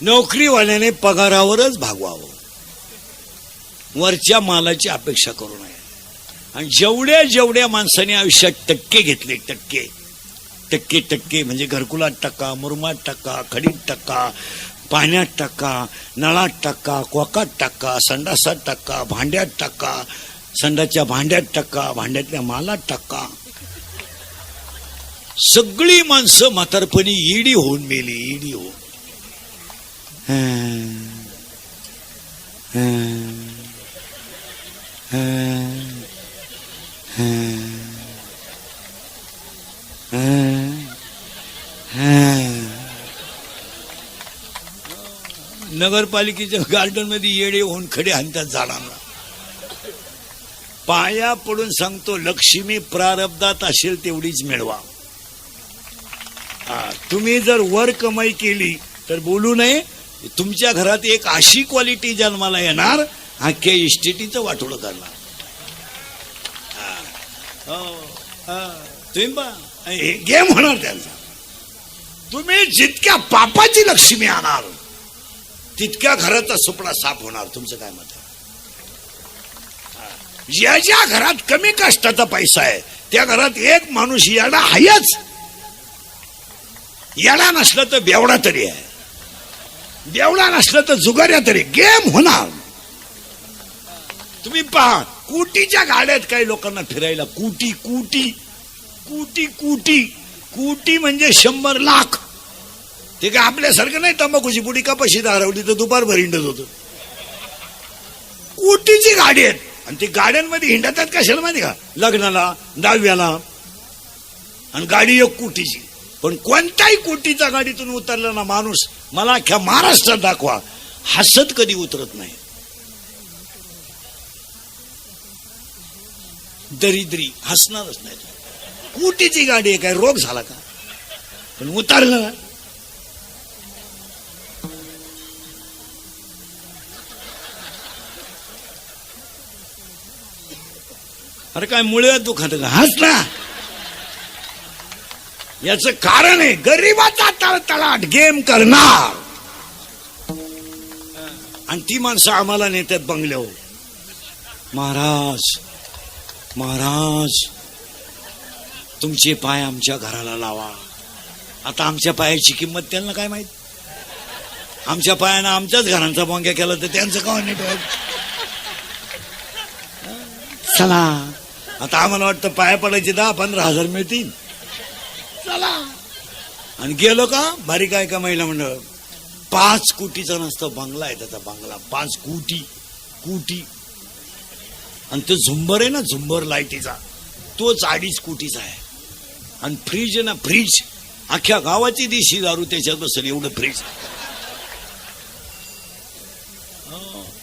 नोकरीवाल्याने पगारावरच भागवावं, वरच्या मालाची अपेक्षा करू नये. आणि जेवढ्या जेवढ्या माणसाने आयुष्यात टक्के घेतले, टक्के टक्के टक्के म्हणजे घरकुलात टक्का, मुरमात टक्का, खडीत टक्का, पाण्यात टक्का, नळात टक्का, कोकात टक्का, संडासात टक्का, भांड्यात टक्का, संडाच्या भांड्यात टक्का, भांड्यातल्या मालात टक्का. सगळी माणसं म्हातारपणी ईडी होऊन मेली, ईडी होऊन. नगरपालिकेच्या गार्डन मध्ये येडे होऊन खडे हाणतात झाडांना. पाया पडून सांगतो, लक्ष्मी प्रारब्धात असेल तेवढीच मिळवा. तुम्ही जर वर कमाई केली तर बोलू नये. तुमच्या घरात एक अशी क्वालिटी जन्माला येणार, अख्ख्या इस्टेटीचं वाटोळं करणार. तुम्ही गेम होणार त्यांचा. तुम्ही जितक्या पापाची लक्ष्मी आणणार तितक्या घराचा सुपडा साफ होणार. तुमचं काय मत आहे? ज्या घरात कमी कष्टाचा पैसा आहे त्या घरात एक माणूस येडा आहेच. येडा नसला तर बेवडा तरी आहे, बेवडा नसला तर जुगाऱ्या तरी. गेम होणार. तुम्ही पहा, कोटीच्या गाड्यात काही लोकांना फिरायला, कोटी कोटी कोटी कोटी कोटी म्हणजे 100 लाख. ते काय आपल्यासारखं नाही. तंबाखूची पुडी कपाशी हरवली तर दुपारभर हिंडत होत. कोटीची गाडी आहेत आणि ती गाड्यांमध्ये हिंडतात कशाला माहिती का? लग्नाला, दहाव्याला. आणि गाडी 1 कोटीची. पण कोणत्याही कोटीच्या गाडीतून उतरला ना माणूस, मला अख्ख्या महाराष्ट्रात दाखवा, हसत कधी उतरत नाही. दरिद्री हसणारच नाही. कोटीची गाडी आहे, काय रोग झाला का? पण उतरलं. अरे काय मुळे दुखत का? हस ना. याचं कारण आहे गरिबाचा तळतळाट गेम करणार. आणि ती माणसं आम्हाला नेतात बंगल्यावर. महाराज महाराज तुमचे पाय आमच्या घराला लावा. आता आमच्या पायाची किंमत त्यांना काय माहित? आमच्या पायानं आमच्याच घरांचा बोंग्या केला तर त्यांचं काय नेटवर्क. चला आता आम्हाला वाटतं पाया पडायचे 10-15 हजार मिळतील. चला. आणि गेलो का बारीक आहे का महिला मंडळ, 5 कोटीचा नसतो बंगला आहे त्याचा. बंगला 5 कोटी कोटी. आणि तो झुंबर आहे ना, झुंबर लाईटीचा, तोच 2.5 कोटीचा आहे. आणि फ्रीज आहे ना, फ्रीज अख्ख्या गावाची देशी दारू त्याच्यात बसेल एवढं फ्रीज.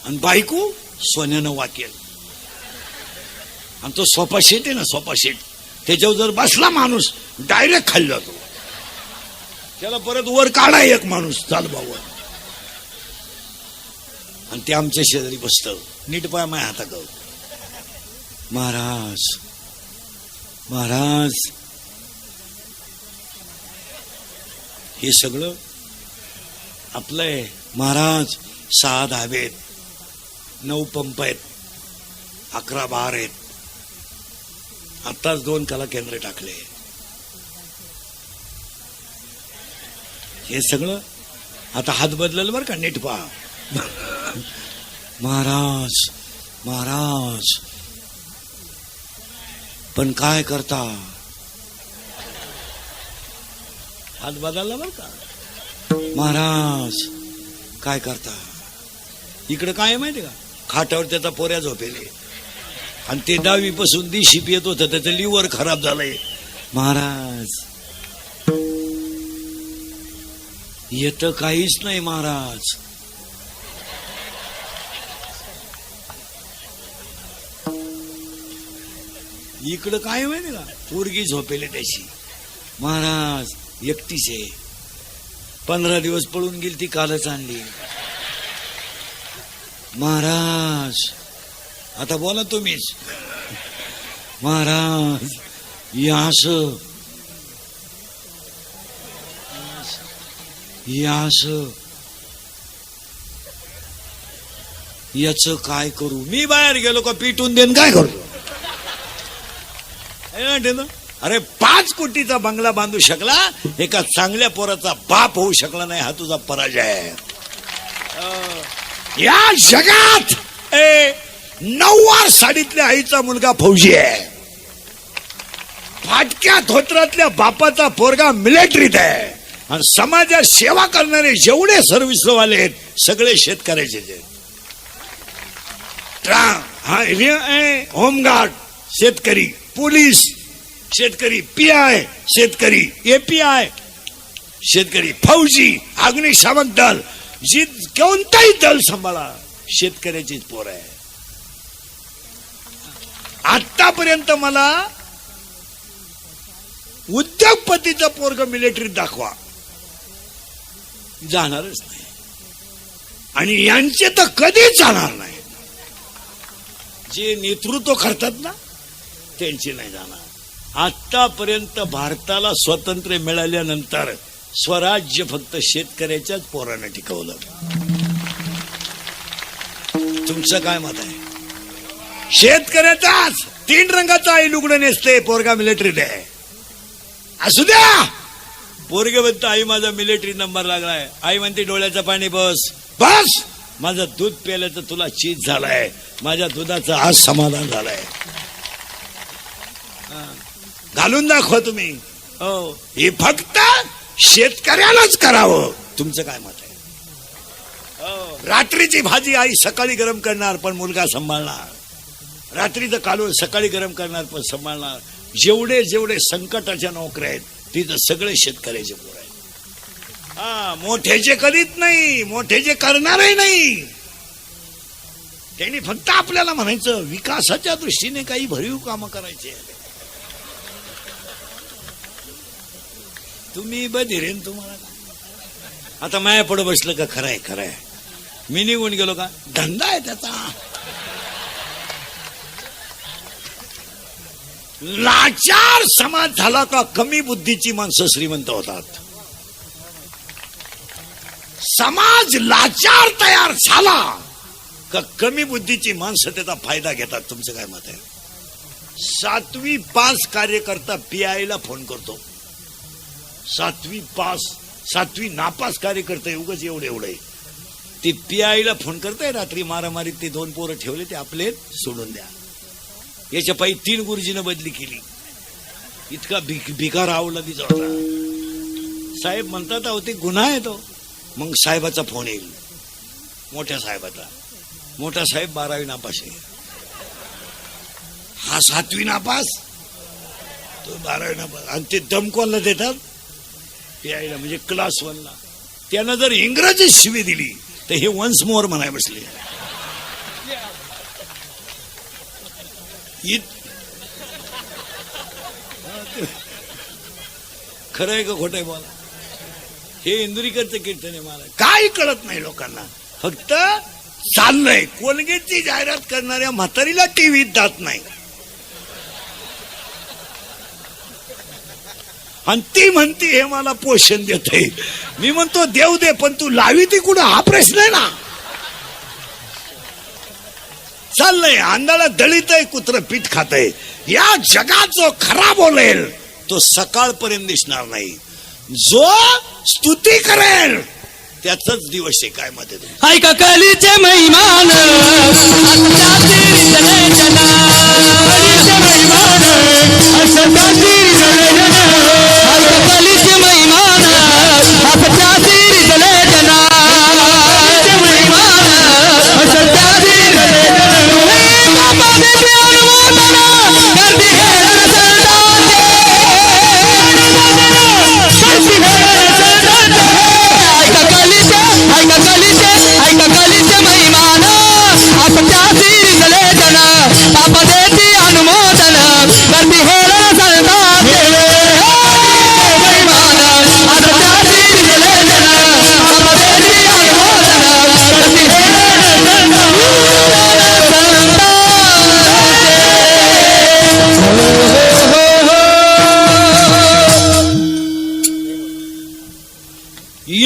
आणि बायको सोन्यानं वाकेल. आणि तो सोफा सेट आहे ना, सोफा सेट, त्याच्यावर जर बसला माणूस डायरेक्ट खाली जातो. त्याला परत वर काढा एक माणूस चालबावर. आणि ते आमच्या शेजारी बसतं. नीट पाय माय हातात. महाराज महाराज हे सगळं आपलं आहे. महाराज 6 धाबे आहेत, 9 पंप आहेत, 11 बार आहेत. आताच 2 कला केंद्र टाकले. हे सगळं आता हात बदललं बरं का, नीट पहा. महाराज महाराज पण काय करता? हात बदलला बरं का. महाराज काय करता? इकडे काय माहिती का, खाटावर त्याचा पोऱ्या झोपेले. आणि ते 10वी पासून दिशी पियत होत, त्याचं लिव्हर खराब झालंय. महाराज येत काहीच नाही. महाराज इकडं काय माहिती का, पोरगी झोपेले त्याची. महाराज एकटीच आहे. 15 दिवस पळून गेली ती, कालच आणली. महाराज आता बोला तुम्हीच. महाराज यास यास याच काय करू, मी बाहेर गेलो का पिटून देन काय करतो. अरे 5 कोटीचा बंगला बांधू शकला, एका चांगल्या पोराचा बाप होऊ शकला नाही, हा तुझा पराजय आहे. या जगात 9 साडीतल्या आईचा मुलगा फौजी आहे, फाटक्या धोत्रातल्या बापाचा पोरगा मिलिटरीत आहे, आणि समाजात सेवा करणारे जेवढे सर्व्हिसवाले आहेत सगळे शेतकऱ्याचे. होमगार्ड शेतकरी, पोलीस शेतकरी, PI शेतकरी, API शेतकरी, फौजी, अग्निशामक दल, जी कोणताही दल सांभाळा शेतकऱ्याचीच पोर आहे. आतापर्यंत मला उद्योगपतीचं पोरग मिलिटरीत दाखवा, जाणारच नाही. आणि यांचे तर कधीच जाणार नाही. जे नेतृत्व करतात ना त्यांची नाही जाणार. आतापर्यंत भारताला स्वातंत्र्य मिळाल्यानंतर स्वराज्य फक्त शेतकऱ्याच्याच पोरानं टिकवलं. तुमचं काय मत आहे? शेतकऱ्याचाच 3 रंगाचा आई लुगडं नेसते, पोरगा मिलिटरीत आहे. असू द्या, पोरगे म्हणतो आई माझा मिलिटरी नंबर लागलाय, आई म्हणते डोळ्याचं पाणी बस बस, माझं दूध प्यायल्याचं तुला चीज झालाय, माझ्या दुधाचं आज समाधान झालंय. घालून दाखवा तुम्ही. हो, हे फक्त शेतकऱ्यालाच करावं. तुमचं काय मत आहे? रात्रीची भाजी आई सकाळी गरम करणार पण मुलगा सांभाळणार, रात्रीचं कालवण सकाळी गरम करणार पण सांभाळणार. जेवढे जेवढे संकटाच्या नोकऱ्या आहेत तिथं सगळे शेतकऱ्याचे पोर आहेत. मोठ्याचे करीत नाही, मोठ्याचे करणारही नाही. त्यांनी फक्त आपल्याला म्हणायचं विकासाच्या दृष्टीने काही भरीव कामं करायचे. तुम्ही बधिरेन, तुम्हाला आता माया पुढे बसलं का खरंय खरंय, मी निघून गेलो का धंदा आहे त्याचा. लाचार समाज झाला का कमी बुद्धीची माणसं श्रीमंत होतात. समाज लाचार तयार झाला का कमी बुद्धीची माणसं त्याचा फायदा घेतात. तुमचं काय मत आहे? 7वी पास कार्यकर्ता PI ला फोन करतो, 7वी पास 7वी नापास कार्यकर्ता उगाच एवढे ते PI ला फोन करताय. रात्री मारामारीत ते 2 पोरं ठेवले, ते आपले सोडून द्या. याच्या पायी 3 गुरुजीनं बदली केली. इतका भिकार आवला तिचा होता. साहेब म्हणतात अहो ते गुन्हा आहे तो. मग साहेबाचा फोन येईल, मोठ्या साहेबाचा. मोठा साहेब 12वी नापास आहे, हा 7वी नापास, तो 12वी नापास. आणि ते दमकोनला देतात PI ला, म्हणजे क्लास 1 ला. त्यानं जर इंग्रजी शिवी दिली तर हे वन्स मोर म्हणाय बसले. खरं आहे का खोटं आहे बोला? हे इंदुरीकरचं कीर्तन आहे. मला काही कळत नाही लोकांना, फक्त चाललंय. कोलगेटची जाहिरात करणाऱ्या म्हातारीला टीव्हीत जात नाही, आणि ती म्हणते हे मला पोषण देते. मी म्हणतो देव दे, पण तू लावी ती कुठं, हा प्रश्न आहे ना. चाललंय आंधळा दळीत आहे, कुत्र पीठ खातय. या जगात जो खरा बोलेल तो सकाळपर्यंत दिसणार नाही, जो स्तुती करेल त्याचाच दिवस आहे. काय मध्ये ऐका कलीचे महिमान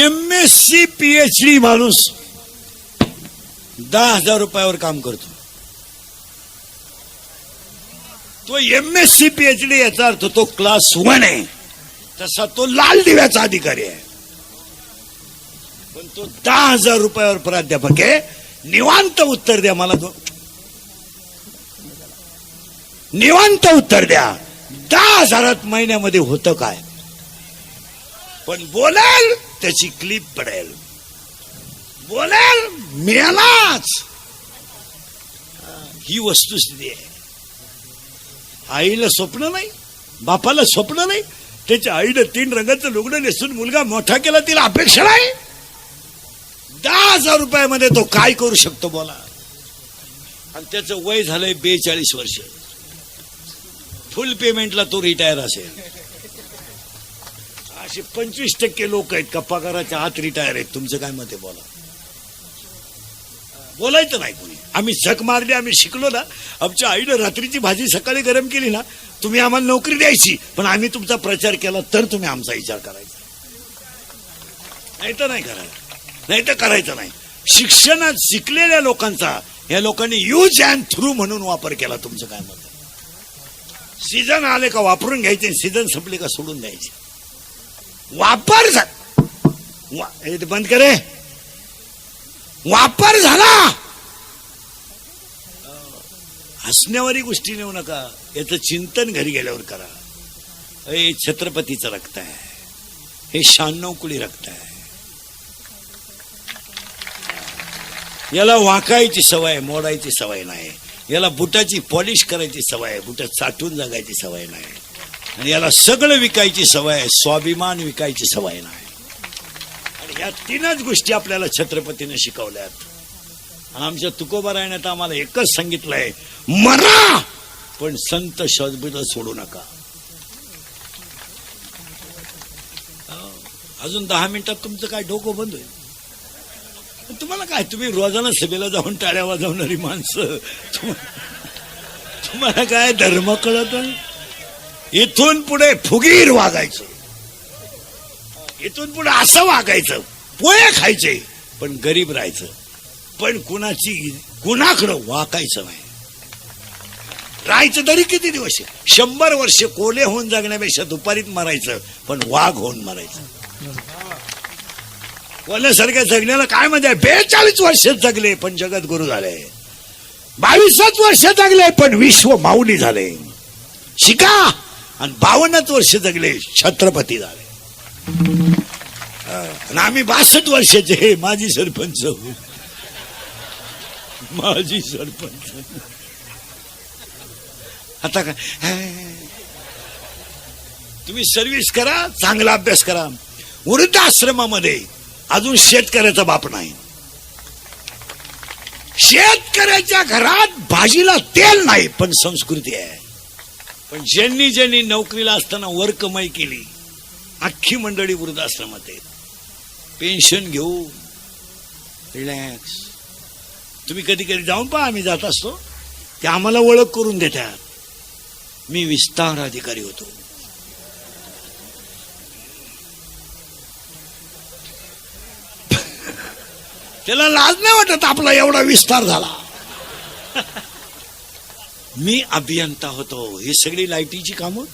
MSc PhD माणूस 10,000 रुपयावर काम करतो. तो MSc PhD याचा अर्थ तो क्लास 1 आहे. तसा तो लाल दिव्याचा अधिकारी आहे. पण तो 10,000 रुपयावर प्राध्यापक आहे. निवांत उत्तर द्या मला. निवांत उत्तर द्या. 10,000 महिन्यामध्ये होतं काय? पण बोलेल त्याची क्लिप पडेल. बोलेल मिळालाच. ही वस्तुस्थिती आहे. आईला स्वप्न नाही, बापाला स्वप्न नाही. त्याच्या आईनं 3 रंगाचं लुगडं नेसून मुलगा मोठा केला, तिला अपेक्षा नाही. 10,000 रुपयामध्ये तो काय करू शकतो बोला. आणि त्याचं वय झालंय 42 वर्ष. फुल पेमेंटला तो रिटायर असेल. असे 25% लोक आहेत का पगाराच्या आत रिटायर आहेत. तुमचं काय मत आहे बोला. बोलायचं नाही कोणी. आम्ही झक मारली, आम्ही शिकलो ना. आमच्या आईनं रात्रीची भाजी सकाळी गरम केली ना, तुम्ही आम्हाला नोकरी द्यायची, पण आम्ही तुमचा प्रचार केला तर तुम्ही आमचा विचार करायचा. नाही तर नाही करायचा. नाही तर करायचं नाही. शिक्षणात शिकलेल्या लोकांचा या लोकांनी यूज अँड थ्रू म्हणून वापर केला. तुमचं काय मत आहे? सीझन आले का वापरून घ्यायचे, सीझन संपले का सोडून द्यायचे. वापर बंद करे. वापर झाला. हसण्यावारी गोष्टी नेऊ नका. याचं चिंतन घरी गेल्यावर करा. हे छत्रपतीचं रक्त आहे. हे 96 कुळी रक्त आहे. याला वाकायची सवय, मोडायची सवय नाही. याला बुटाची पॉलिश करायची सवय आहे. बुटात साठवून जगायची सवय नाही. आणि याला सगळं विकायची सवय आहे. स्वाभिमान विकायची सवय नाही. आणि ह्या 3च गोष्टी आपल्याला छत्रपतीने शिकवल्यात. आणि आमच्या तुकोबारायण्यात आम्हाला एकच सांगितलंय, मरा पण संत शब्द सोडू नका. अजून 10 मिनिटात तुमचं काय डोकं बंद होईल. तुम्हाला काय, तुम्ही रोजाना सभेला जाऊन टाळ्या वाजवणारी माणसं, तुम्हाला काय धर्म कळत नाही. इथून पुढे फुगीर वागायचं. इथून पुढे असं वागायचं. पोहे खायचे पण गरीब राहायचं. पण कुणाकडं वाकायचं नाही. राहायचं तरी किती दिवस? 100 वर्ष कोले होऊन जगण्यापेक्षा दुपारीत मरायचं, पण वाघ होऊन मरायचं. कोल्यासारख्या जगण्याला काय मजा आहे? 42 वर्ष जगले पण जगत गुरु झाले. 22 वर्ष जगले पण विश्व माऊली झाले. शिका. आणि 52 वर्ष जगले छत्रपती झाले. आणि आम्ही 62 वर्षाचे. हे माजी सरपंच. माजी सरपंच. आता काय, तुम्ही सर्व्हिस करा, चांगला अभ्यास करा. वृद्धाश्रमामध्ये अजून शेतकऱ्याचा बाप नाही. शेतकऱ्याच्या घरात भाजीला तेल नाही, पण संस्कृती आहे. पण ज्यांनी नोकरीला असताना वर कमाई केली, अख्खी मंडळी वृद्धाश्रमात आहेत. पेन्शन घेऊ, रिलॅक्स. तुम्ही कधी कधी जाऊन पहा, आम्ही जात असतो, ते आम्हाला ओळख करून देतात. मी विस्तार अधिकारी होतो. त्याला लाज नाही वाटत आपला एवढा विस्तार झाला. मी अभियंता होतो. ही सगळी लाईटीची कामं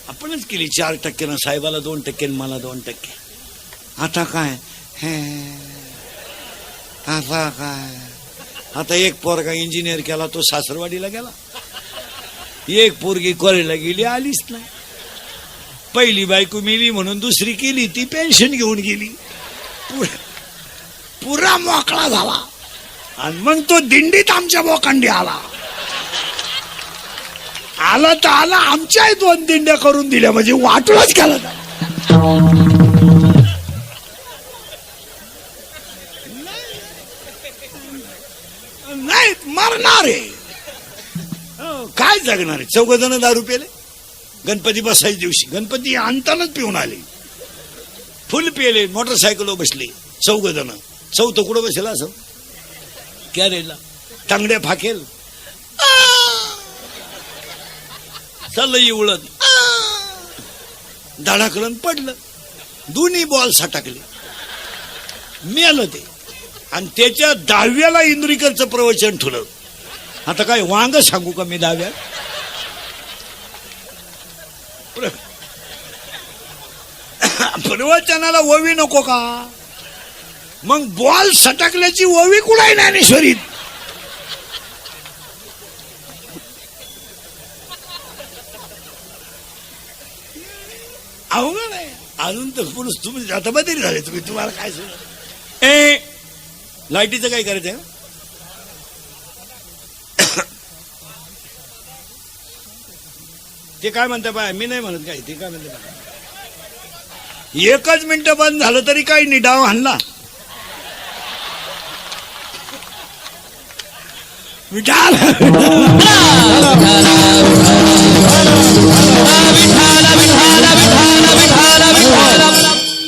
आपणच केली. 4% साहेबाला 2% मला 2%. आता काय, आता काय, आता एक पोरगा इंजिनियर केला, तो सासरवाडीला गेला. एक पोरगी कॉलेजला गेली, आलीच नाही. पहिली बायको मिली म्हणून दुसरी केली, ती पेन्शन घेऊन गेली. पुरा मोकळा झाला. आणि मग तो दिंडीत आमच्या बोकांडी आला तर आला. आमच्याही 2 दिंड्या करून दिल्या, म्हणजे वाटूनच केलं. नाही मरणार आहे. काय जगणार आहे? 4 जण दारू पेले. गणपती बसायच्या दिवशी गणपती आणतानाच पिऊन आले. फुल पेले, मोटरसायकलवर बसले 4 जण. 4थं कुठं बसेल असं कॅरेला टांगड्या फाकेल. चाललं उळत, धडाकलं पडलं. दोन्ही बॉल सटकले. मेलं ते. आणि त्याच्या 10व्याला इंदुरीकरचं प्रवचन ठुलं. आता काय वांग सांगू का मी 10व्या? प्रवचनाला ओवी नको का? मग बॉल सटकल्याची ओवी कुठे ज्ञानेश्वरीत? अवघड आहे. अजून तर पुरुष तुम्ही आता बदली झाले. तुम्हाला काय सांग ए लाईटीचं काय करायचंय? ते काय म्हणते बाय, मी नाही म्हणत काय. ते काय म्हणते, 1 मिनिट बंद झालं तरी काही नाही, डाव हाणला. विठाल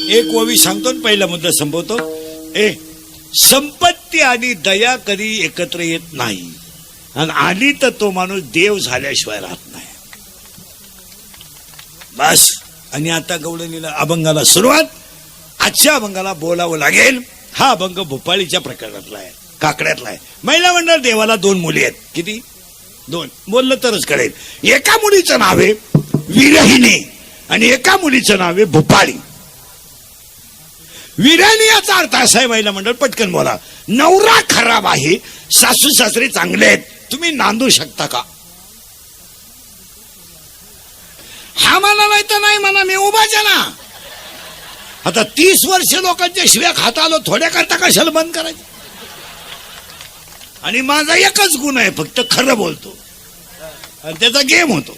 एक ओवी सांगतो आणि पहिला मुद्दा संपवतो. संपत्ती आणि दया कधी एकत्र येत नाही, आणि आली तर तो माणूस देव झाल्याशिवाय राहत नाही. बस. आणि आता गवळणीला अभंगाला सुरुवात. आजच्या अभंगाला बोलावं लागेल. हा अभंग भोपाळीच्या प्रकरणातला आहे, काकड्यातला आहे. महिला मंडळ देवाला 2 मुली आहेत. किती? 2. बोललं तरच कळेल. एका मुलीचं नाव आहे विरहिणी आणि एका मुलीचं नाव आहे भोपाळी. विरहिणी याचा अर्थ असा आहे, महिला मंडळ पटकन बोला. नवरा खराब आहे, सासू सासरे चांगले आहेत, तुम्ही नांदू शकता का? हा म्हणा नाही तर नाही म्हणा, मी उभाच आहे ना. आता 30 वर्ष लोकांच्या शिव्या खाता आलो, थोड्या करता कशाला बंद करायचं? आणि माझा एकच गुण आहे, फक्त खरं बोलतो आणि त्याचा गेम होतो.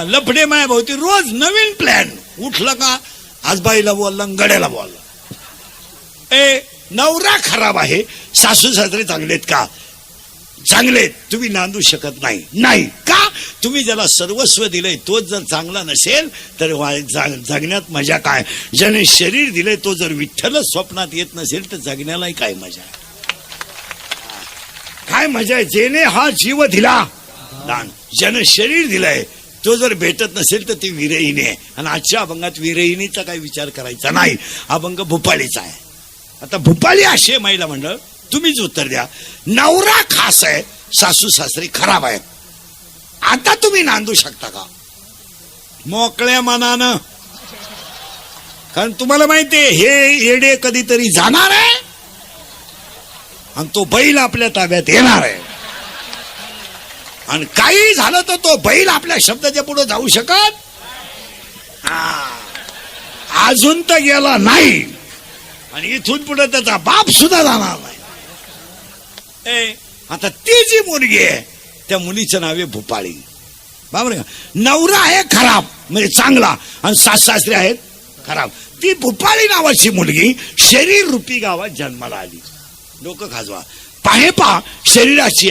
लफडे माया भावती रोज नवीन प्लॅन. उठलं का आज बाईला बोलला, गड्याला बोलला. नवरा खराब आहे, सासू सासरे चांगलेत का? चांगले. तुम्ही नांदू शकत नाही. नाही का? तुम्ही ज्याला सर्वस्व दिलंय तोच जर चांगला नसेल तर जगण्यात मजा काय? ज्याने शरीर दिलंय तो जर विठ्ठलच स्वप्नात येत नसेल तर जगण्यालाही काय मजा आहे? काय मजा आहे? जेने हा जीव दिला दान, ज्याने शरीर दिलंय तो जर भेटत नसेल तर ती विरहिणी आहे. आणि आजच्या अभंगात विरहिणीचा काही विचार करायचा नाही, अभंग भूपाळीचा आहे. आता भूपाळी अशी महिला मंडळ, तुम्हीच उत्तर द्या. नवरा खास आहे, सासू सासरे खराब आहेत. आता तुम्ही नांदू शकता का? मोकळ्या मनानं. कारण तुम्हाला माहितीये हे येडे कधीतरी जाणार आहे आणि तो बैल आपल्या ताब्यात येणार आहे. आणि काही झालं तर तो बैल आपल्या शब्दाच्या पुढे जाऊ शकत अजून तर गेला नाही, आणि इथून पुढे त्याचा बाप सुद्धा जाणार नाही. आता ती जी मुलगी आहे त्या मुलीचं नाव आहे भूपाळी. बरोबर का? नवरा आहे खराब म्हणजे चांगला आणि सास सासरे आहेत खराब. ती भूपाळी नावाची मुलगी शरीर रूपी गावात जन्माला आली. डोकं खाजवा. पाहे पा शरीराची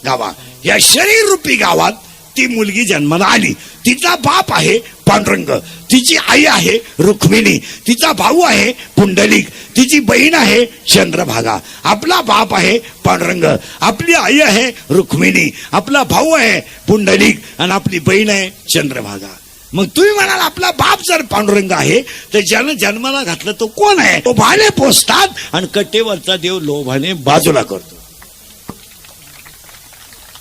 गावा, या शरीर रूपी गावात ती मुलगी जन्माला आली. तिचा बाप आहे पांडुरंग, तिची आई आहे रुक्मिणी, तिचा भाऊ आहे पुंडलिक, तिची बहीण आहे चंद्रभागा. आपला बाप आहे पांडुरंग, आपली आई आहे रुक्मिणी, आपला भाऊ आहे पुंडलिक आणि आपली बहीण आहे चंद्रभागा. मग तुम्ही म्हणाल आपला बाप जर पांडुरंग आहे तर ज्यानं जन्माला घातलं तो कोण आहे? लोभाने पोचतात आणि कट्टेवरचा देव लोभाने बाजूला करतो.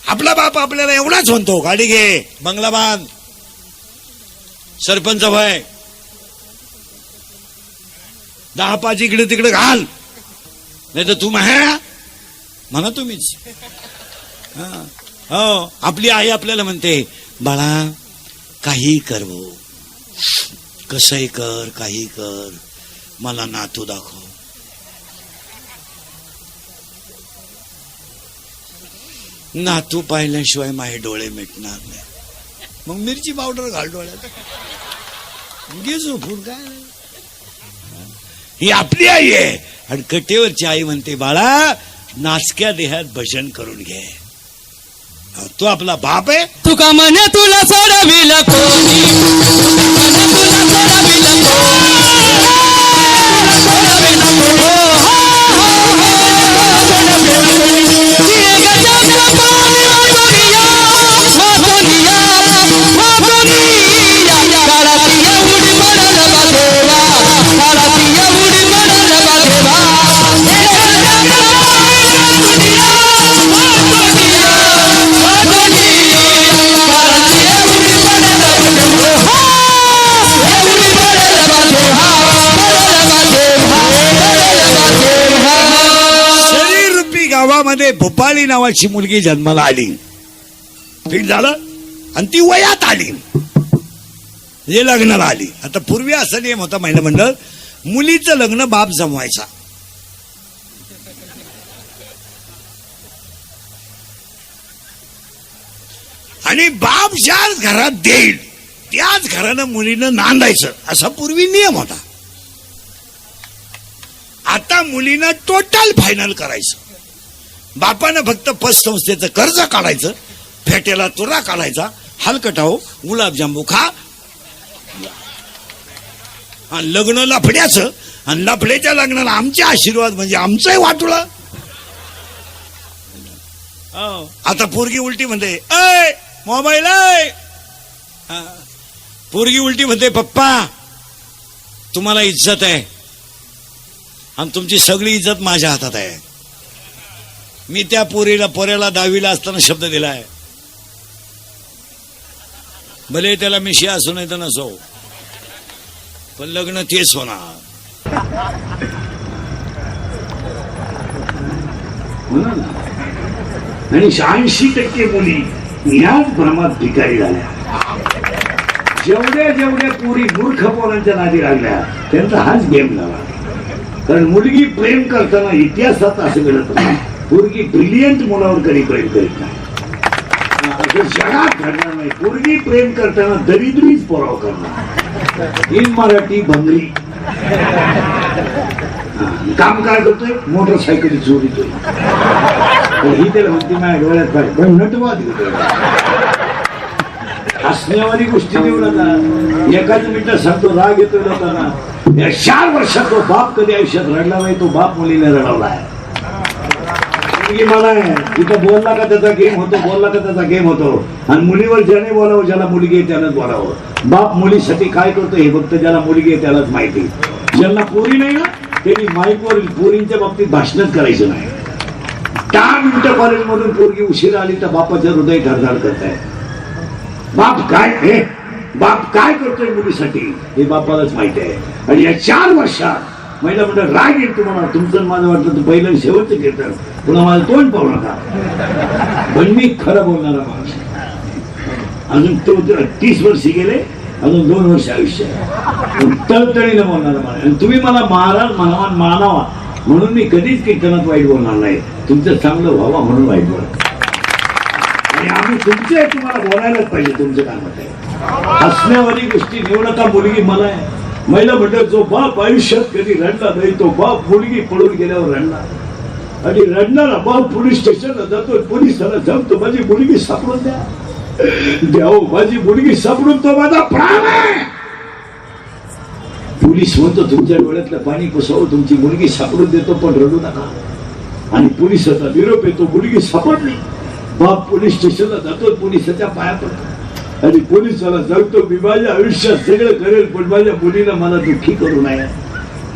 आपला बाप आपल्याला एवढाच म्हणतो, गाडी घे, बंगला बांध, सरपंच भाई 10-5 इकडे तिकडे घाल, नाही तर तू म्हणा तुम्हीच. हो, आपली आई आपल्याला म्हणते बाळा काही कर भाऊ, कसंही कर, काही कर, मला नातू दाखव. नातू पाहिल्याशिवाय माझे डोळे मिटणार नाही. मग मिरची पावडर घाल डोळ्यात, घे झोपून. काय ही आपली आई आहे. आणि कटेवरची आई म्हणते बाळा नाचक्या देहात भजन करून घे. तो आपला बाप आहे. तुका म्हणे तुला सोडविल कोणी, गावामध्ये भोपाळी नावाची मुलगी जन्माला आली. फिट झालं आणि ती वयात आली, हे लग्नाला आली. आता पूर्वी असा नियम होता महिला मंडळ, मुलीचं लग्न बाप जमवायचा. आणि बाप ज्याच घरात देईल त्याच घरानं मुलीनं नांदायचं, असा पूर्वी नियम होता. आता मुलीनं टोटल फायनल करायचं. बापानं फक्त पतसंस्थेचं कर्ज काढायचं, फेटेला तुरा काढायचा, हलकटाव गुलाबजांबू खा, आणि लग्न लफड्याचं, आणि लफड्याच्या लग्नाला आमचे आशीर्वाद म्हणजे आमचंही वाटुळं. आता पोरगी उलटी म्हणते ऐ मोबाईल ऐ, पोरगी उलटी म्हणते पप्पा तुम्हाला इज्जत आहे आणि तुमची सगळी इज्जत माझ्या हातात आहे. मी त्या पोऱ्याला 10वीला असताना शब्द दिलाय, भले त्याला मिशी असो नाही तर नसो, पण लग्न तेच होणार. आणि 86% मुली याच भ्रमात भिकारी झाल्या. जेवढ्या पोरी मूर्ख पोरांच्या नादी लागल्या त्यांचा हाच गेम झाला. कारण मुलगी प्रेम करताना इतिहासात असं घडत नाही, पोरगी ब्रिलियंट मुलावर कधी प्रेम करीत नाही, असं जगात घडणार नाही. पोरगी प्रेम करताना दरिद्रीच पोराव करणार. इन मराठी भंगरी. काम काय करतोय, मोटरसायकली चोरीतोय. ही त्याला म्हणते माझ्या डोळ्यात पाहिजे नटवाद हसण्यावारी गोष्टी देऊ नका. एकाच मिनिटात सांगतो राग येतोय लोकांना. या 4 वर्षात तो बाप कधी आयुष्यात रडला नाही, तो बाप मुलीने रडवला आहे. मुलगी मला आहे तिथं बोलला का त्याचा गेम होतो, बोलला का त्याचा गेम होतो. आणि मुलीवर ज्याने बोलावं, ज्याला मुलगी आहे त्यानंच बोलावं. बाप मुलीसाठी काय करतो हे फक्त ज्याला मुलगी आहे त्यालाच माहिती. ज्यांना पोरी नाही ना त्यांनी माईकवर पोरींच्या बाबतीत भाषणच करायचं नाही. 10 मिनिटं कॉलेजमधून पोरगी उशिरा आली तर बापाचं हृदय धडधड करत आहे. बाप काय करतोय मुलीसाठी हे बापालाच माहिती आहे. आणि या 4 वर्षात महिला म्हणतात राग येईल तुम्हाला, तुमचं माझं वाटलं तर पहिलं शेवटचं घेतं, पुन्हा माझं तोंड पाहू नका. पण मी खरं बोलणारा माणूस. अजून तो 30 वर्षी गेले, अजून 2 वर्ष आयुष्य आहे. तळतळीनं बोलणारा माणूस. आणि तुम्ही मला महाराज मानावा म्हणून मी कधीच कीर्तनात वाईट बोलणार नाही. तुमचं चांगलं व्हावा म्हणून वाईट बोलणार. आणि आम्ही तुमचे तुम्हाला बोलायलाच पाहिजे. तुमचं काय मत आहे? हसण्यावारी गोष्टी नेऊ नका. मुलगी मला आहे. महिला म्हणतात जो बाप आयुष्यात कधी रडला नाही तो बाप मुलगी पळून गेल्यावर रडणार. आणि रडणारा बाप पोलीस स्टेशनला जातो, पोलिसाला सांगतो माझी मुलगी सापडून द्या, माझी मुलगी सापडून तो माझा प्राण आहे. पोलीस म्हणतो तुमच्या डोळ्यातलं पाणी पुसावं, तुमची मुलगी सापडून देतो पण रडू नका. आणि पोलिसाचा निरोप येतो मुलगी सापडली. बाप पोलीस स्टेशनला जातो, पोलिसाच्या पाया पडतो आणि पोलिसाला सांगतो मी माझ्या आयुष्यात सगळं करेल पण माझ्या मुलीला मला दुःखी करू नये.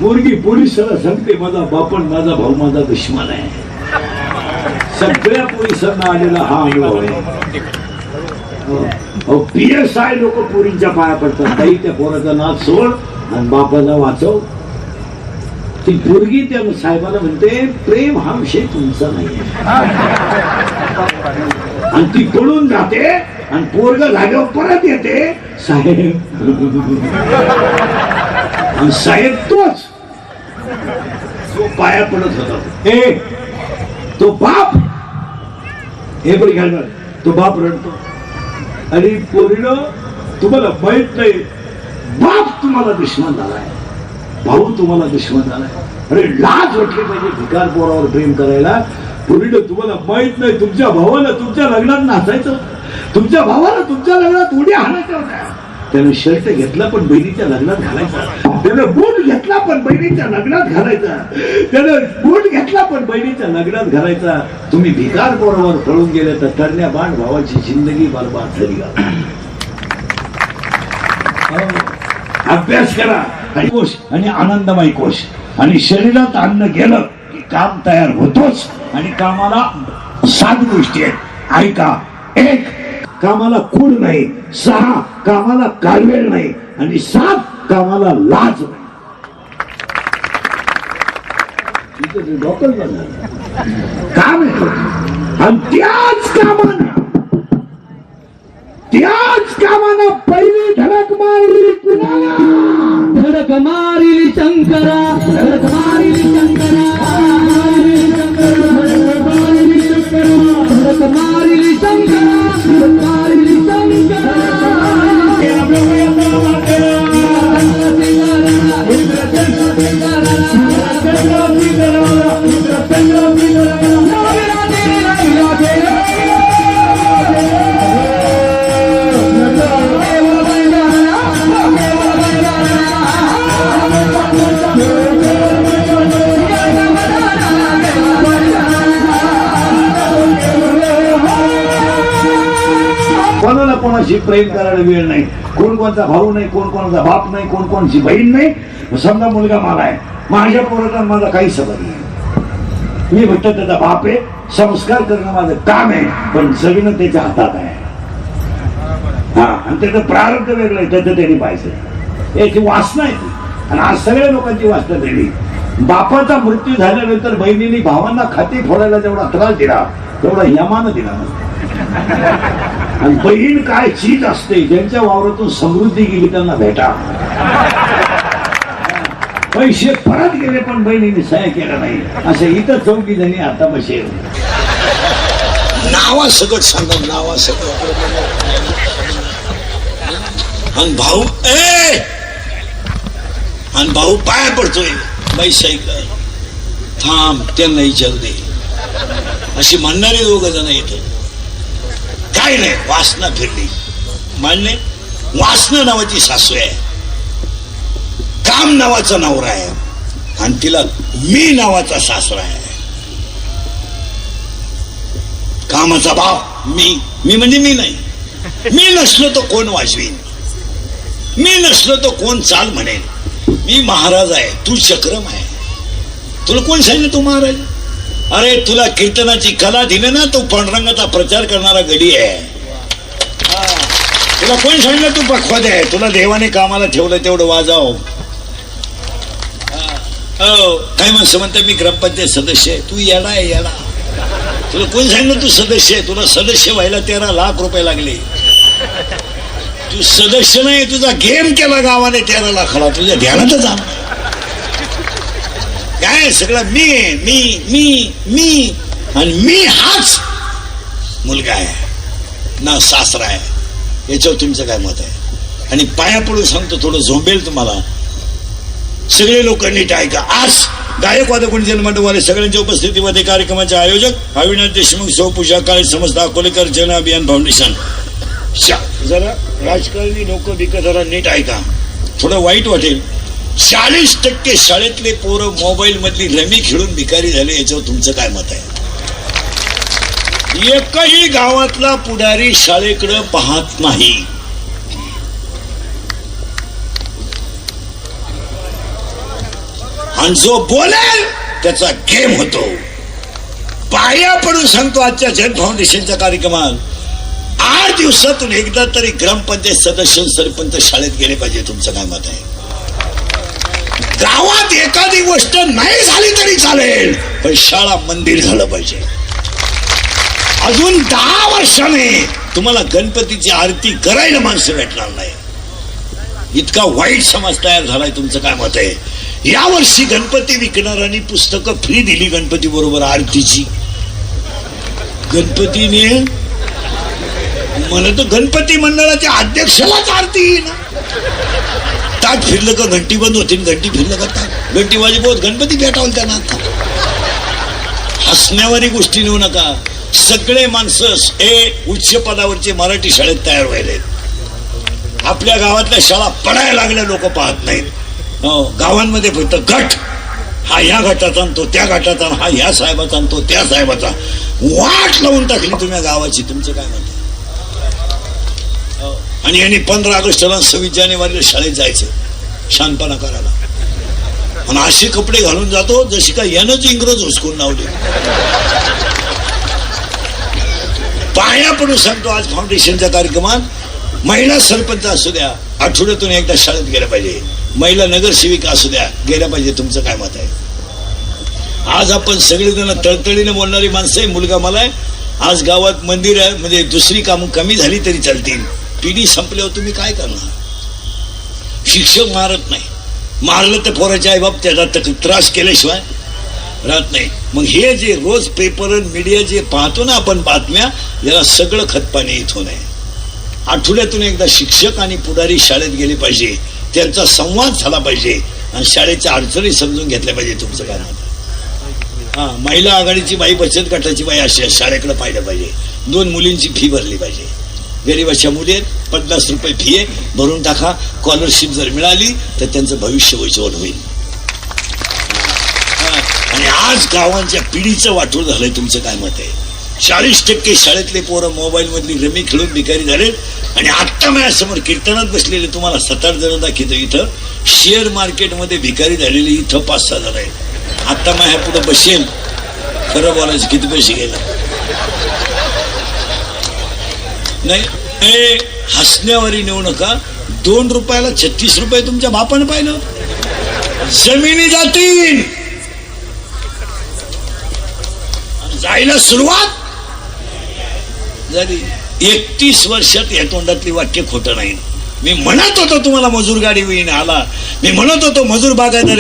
पोरगी पोलिसाला सांगते माझा बापन माझा भाऊ माझा दुश्मन आहे. सगळ्या पोलिसांना आलेला हा अनुभव आहे. PSI लोक पोरींच्या पाया पडतात, ताई त्या पोराचा नाच सोड आणि बापाला वाचव. ती पोरगी त्या साहेबाला म्हणते प्रेम हा विषय तुमचा नाही. आणि ती पळून जाते आणि पोरग जागेवर परत येते. साहेब आणि साहेब तोच जो पाया पडत होता. तो बाप हे पण घ्यायला तो बाप रडतो. आणि पोरीनं तुम्हाला माहित नाही बाप तुम्हाला दुश्मन झालाय, भाऊ तुम्हाला दुश्मन झालाय. अरे लाज वाटली पाहिजे भिकार पोरावर प्रेम करायला. पोरीनं तुम्हाला माहित नाही तुमच्या भावाला तुमच्या लग्नात नाचायचं, तुमच्या भावाला तुमच्या लग्नात उड्या हाणायच्या होत्या. त्यानं शर्ट घेतला पण बहिणीच्या लग्नात घालायचा, त्यानं बूट घेतला पण बहिणीच्या लग्नात घालायचा, त्यानं बूट घेतला पण बहिणीच्या लग्नात घालायचा. तुम्ही भिकार पोरावर पळून गेले तर तरण्या बाण भावाची जिंदगी बरबाद झाली. अभ्यास करा आणि कोश आणि आनंदमय कोश. आणि शरीरात अन्न गेलं की काम तयार होतोच. आणि कामाला 7 गोष्टी आहेत ऐका. 1 कामाला खूण नाही, 6 कामाला कालवेळ नाही आणि 7 कामाला लाज नाही. डॉक्टर काम येतो आणि त्याच कामानं पहिली धडक मारली कुणाला? धडक मारिली शंकरा, धडक मारिली शंकरा, धडक मारिली शंकरा, धडक मारिली कोणाला कोणाशी प्रेम करायला वेळ नाही, कोण कोणचा भाऊ नाही, कोण कोणाचा बाप नाही, कोण कोणाची बहीण नाही. समजा मुलगा मला आहे, माझ्या पोराचा माझा काही संबंध नाही. मी फक्त त्याचा बाप आहे, संस्कार करणं माझं काम आहे, पण जगणं त्याच्या हातात आहे. हा, आणि त्याचं प्रारब्ध वेगळं आहे, त्याचं त्यांनी पाहिजे. याची वासना आहे ती. आणि आज सगळ्या लोकांची वासना दिली. बापाचा मृत्यू झाल्यानंतर बहिणीने भावांना खाते फोडायला जेवढा त्रास दिला तेवढा यमानं दिला नसतो. आणि बहीण काय चीज असते, ज्यांच्या वावरातून समृद्धी गेली त्यांना भेटा. पैसे परत गेले पण बहिणीने सह्या केला नाही. अशा इतर चौकी जणी आता बसेल. नावा सगळं सांगा, नावा सगळं. आणि भाऊ आणि भाऊ पाया पडतोय, बाई साईकल थांब, त्यांना विचारू दे, अशी म्हणणारे दोघ जण येत. काय नाही, वासना फिरली. मान्य, वासना नावाची सासू आहे, काम नावाचा नवरा आहे, आणि तिला मी नावाचा सासरा आहे. कामाचा बाप मी म्हणजे मी नाही. मी नसलो तो कोण वाजवीन, मी नसलो तो कोण चाल म्हणेल. मी महाराज आहे, तू चक्रम आहे. तुला कोण सांगितलं तू महाराज? अरे तुला कीर्तनाची कला दिली ना, तो पांडुरंगाचा प्रचार करणारा गडी आहे. तुला कोण सांगितलं तू पखवाद आहे? तुला देवाने कामाला ठेवलं तेवढं वाजाव. काही माणसं म्हणते मी ग्रामपंचायत सदस्य आहे. तू येडा आहे, येडा. तुला कोण सांगितलं तू सदस्य आहे? तुला सदस्य व्हायला 13 लाख रुपये लागले. तू सदस्य नाही, तुझा गेम केला गावाने 13 लाखाला. तुझ्या ध्यानातच आला काय? सगळं मी मी मी मी आणि मी हाच मुलगा आहे ना, सासरा आहे. याच्यावर तुमचं काय मत आहे? आणि पाया पडून सांगतो, थोडं झोंबेल तुम्हाला. सगळे लोक नीट ऐका. आज गायक वादक जन्मंडपवाले सगळ्यांच्या उपस्थितीमध्ये कार्यक्रमाचे आयोजक अविनाश देशमुख, सौ पूजा काळे, समस्त अकोलेकर जन अभियान फाउंडेशन. जरा राजकारणी लोक बिक जरा नीट ऐका, थोडं वाईट वाटेल. 40% शाळेतले पोरं मोबाईल मधली रमी खेळून भिकारी झाले. याच्यावर तुमचं काय मत आहे? एकही गावातला पुढारी शाळेकडे पाहत नाही. आणि जो बोलेल त्याचा गेम होतो. पाया पडून सांगतो, आजच्या जन फाउंडेशनच्या कार्यक्रमात 8 दिवसातून एकदा तरी ग्रामपंचायत सदस्य सरपंच शाळेत गेले पाहिजे. तुमचं काय मत आहे? गावात एखादी गोष्ट नाही झाली तरी चालेल, पण शाळा मंदिर झालं पाहिजे. अजून 10 वर्षाने तुम्हाला गणपतीची आरती करायला माणसं भेटणार नाही. इतका वाईट समाज तयार झालाय. तुमचं काय मत आहे? यावर्षी गणपती विकणाऱ्यांनी पुस्तकं फ्री दिली गणपती बरोबर आरतीची. गणपतीने म्हणत गणपती मंडळाच्या अध्यक्षालाच आरती ना. ताट फिरलं का घंटी बंद होती, घंटी फिरलं का ताट घंटी वाजी बहुत गणपती भेटावल त्यांना. आता हसण्यावारी गोष्टी नेऊ नका. सगळे माणसं उच्च पदावरचे मराठी शाळेत तयार व्हायले. आपल्या गावातल्या शाळा पडायला लागल्या लोक पाहत नाहीत. गावांमध्ये फक्त गट, हा ह्या गटाचा आणतो, त्या गटाचा, हा ह्या साहेबाचा आणतो, त्या साहेबाचा. वाट लावून टाकली तुम्ही गावाची. तुमचं काय म्हणत? आणि यांनी 15 ऑगस्टला 26 जानेवारीला शाळेत जायचं शानपणा करायला. आणि असे कपडे घालून जातो जशी काय यानंच इंग्रज हुसकून लावले. पाया पडून सांगतो, आज फाउंडेशनच्या कार्यक्रमात महिला सरपंच असू द्या, आठवड्यातून एकदा शाळेत गेल्या पाहिजे. महिला नगरसेविका असू द्या, गेल्या पाहिजे. तुमचं काय मत आहे? आज आपण सगळेजण तळतळीने बोलणारी माणसं आहे. मुलगा मला आहे, आज गावात मंदिर आहे, म्हणजे दुसरी कामं कमी झाली तरी चालतील. पिढी संपल्यावर तुम्ही काय करणार? शिक्षक मारत नाही, मारलं तर पोराच्या आई बाप त्याचा त्रास केल्याशिवाय राहत नाही. मग हे जे रोज पेपर मीडिया जे पाहतो ना आपण बातम्या, याला सगळं खतपाणी इथून आहे. आठवड्यातून एकदा शिक्षक आणि पुढारी शाळेत गेले पाहिजे, त्यांचा संवाद झाला पाहिजे आणि शाळेच्या अडचणी समजून घेतल्या पाहिजे. तुमचं काय मत? हा, महिला आघाडीची बाई, बचत गटाची बाई अशा शाळेकडे पाहिलं पाहिजे. 2 मुलींची फी भरली पाहिजे. गरीबाच्या मुली आहेत, 50 रुपये फी आहे, भरून टाका. स्कॉलरशिप जर मिळाली तर त्यांचं भविष्य उज्ज्वल होईल. आणि आज गावांच्या पिढीचं वाटोळ झालंय. तुमचं काय मत आहे? 40% शाळेतले पोरं मोबाईल मधली रमी खेळून भिकारी झाले. आणि आत्ता माझ्यासमोर कीर्तनात बसलेले तुम्हाला 7-8 जण दाखवतो. इथं शेअर मार्केटमध्ये भिकारी झालेले इथं 5-6 जण आहेत. आता माझ्या पुढे बसेल, खरं बोलायचं किती पैसे गेले नाही. हसण्यावरी नेऊ नका. 2 रुपयाला 36 रुपये तुमच्या बापानं पाहिलं. जमिनी जातील, जायला सुरुवात झाली. 31 वर्षात या तोंडातली वाक्य खोटं नाही. मी म्हणत होतो तुम्हाला मजूर गाडी होईन आला. मी म्हणत होतो मजूर बागायतदार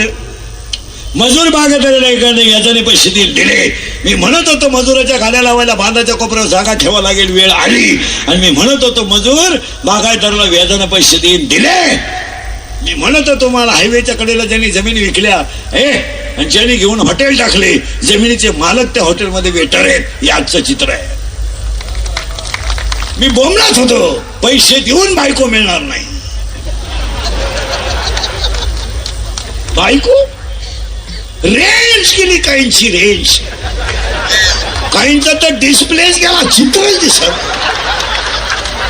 याच्याने पैसे दिले. मी म्हणत होतो मजुराच्या गाड्या लावायला बांधाच्या कोपऱ्यावर जागा ठेवा लागेल, वेळ आली. आणि मी म्हणत होतो मजूर बागायतदाराला व्याजाने पैसे दिले. मी म्हणत होतो मला हायवेच्या कडेला ज्यांनी जमीन विकल्या आणि ज्यांनी घेऊन हॉटेल टाकले, जमिनीचे मालक त्या हॉटेलमध्ये वेटर आहेत. हे आजचं चित्र आहे. मी बोंबलाच होतो, पैसे देऊन बायको मिळणार नाही. बायको रेंज गेली, काहींची रेंज, काहींचा तर डिस्प्लेच गेला, चित्रच दिसत.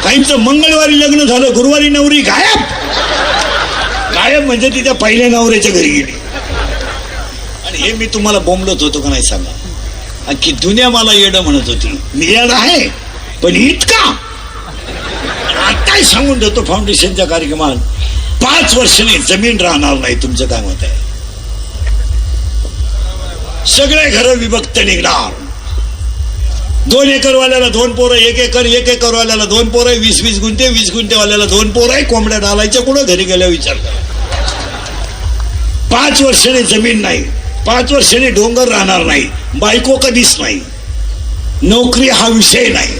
काहींचं मंगळवारी लग्न झालं, गुरुवारी नवरी गायब. गायब म्हणजे तिच्या पहिल्या नवऱ्याच्या घरी गेली. आणि हे मी तुम्हाला बोंबलत होतो का नाही सांगा? अख्खी दुनिया मला येडं म्हणत होती. मी येड आहे, पण इतका आताही सांगून देतो फाउंडेशनच्या कार्यक्रमात 5 वर्षांनी जमीन राहणार नाही. तुमचं काय मत आहे? सगळे घर विभक्त निघणार. 2 एकरवाल्याला 2 पोरं, 1 एकर, 1 एकरवाल्याला 2 पोरं, 20-20 गुंठे, 20 गुंठेवाल्याला 2 पोरं आहे. कोंबड्या डालायच्या कुठं? घरी गेल्या विचार करा. 5 वर्षाने जमीन नाही, 5 वर्षाने डोंगर राहणार नाही, बायको कधीच नाही, नोकरी हा विषय नाही.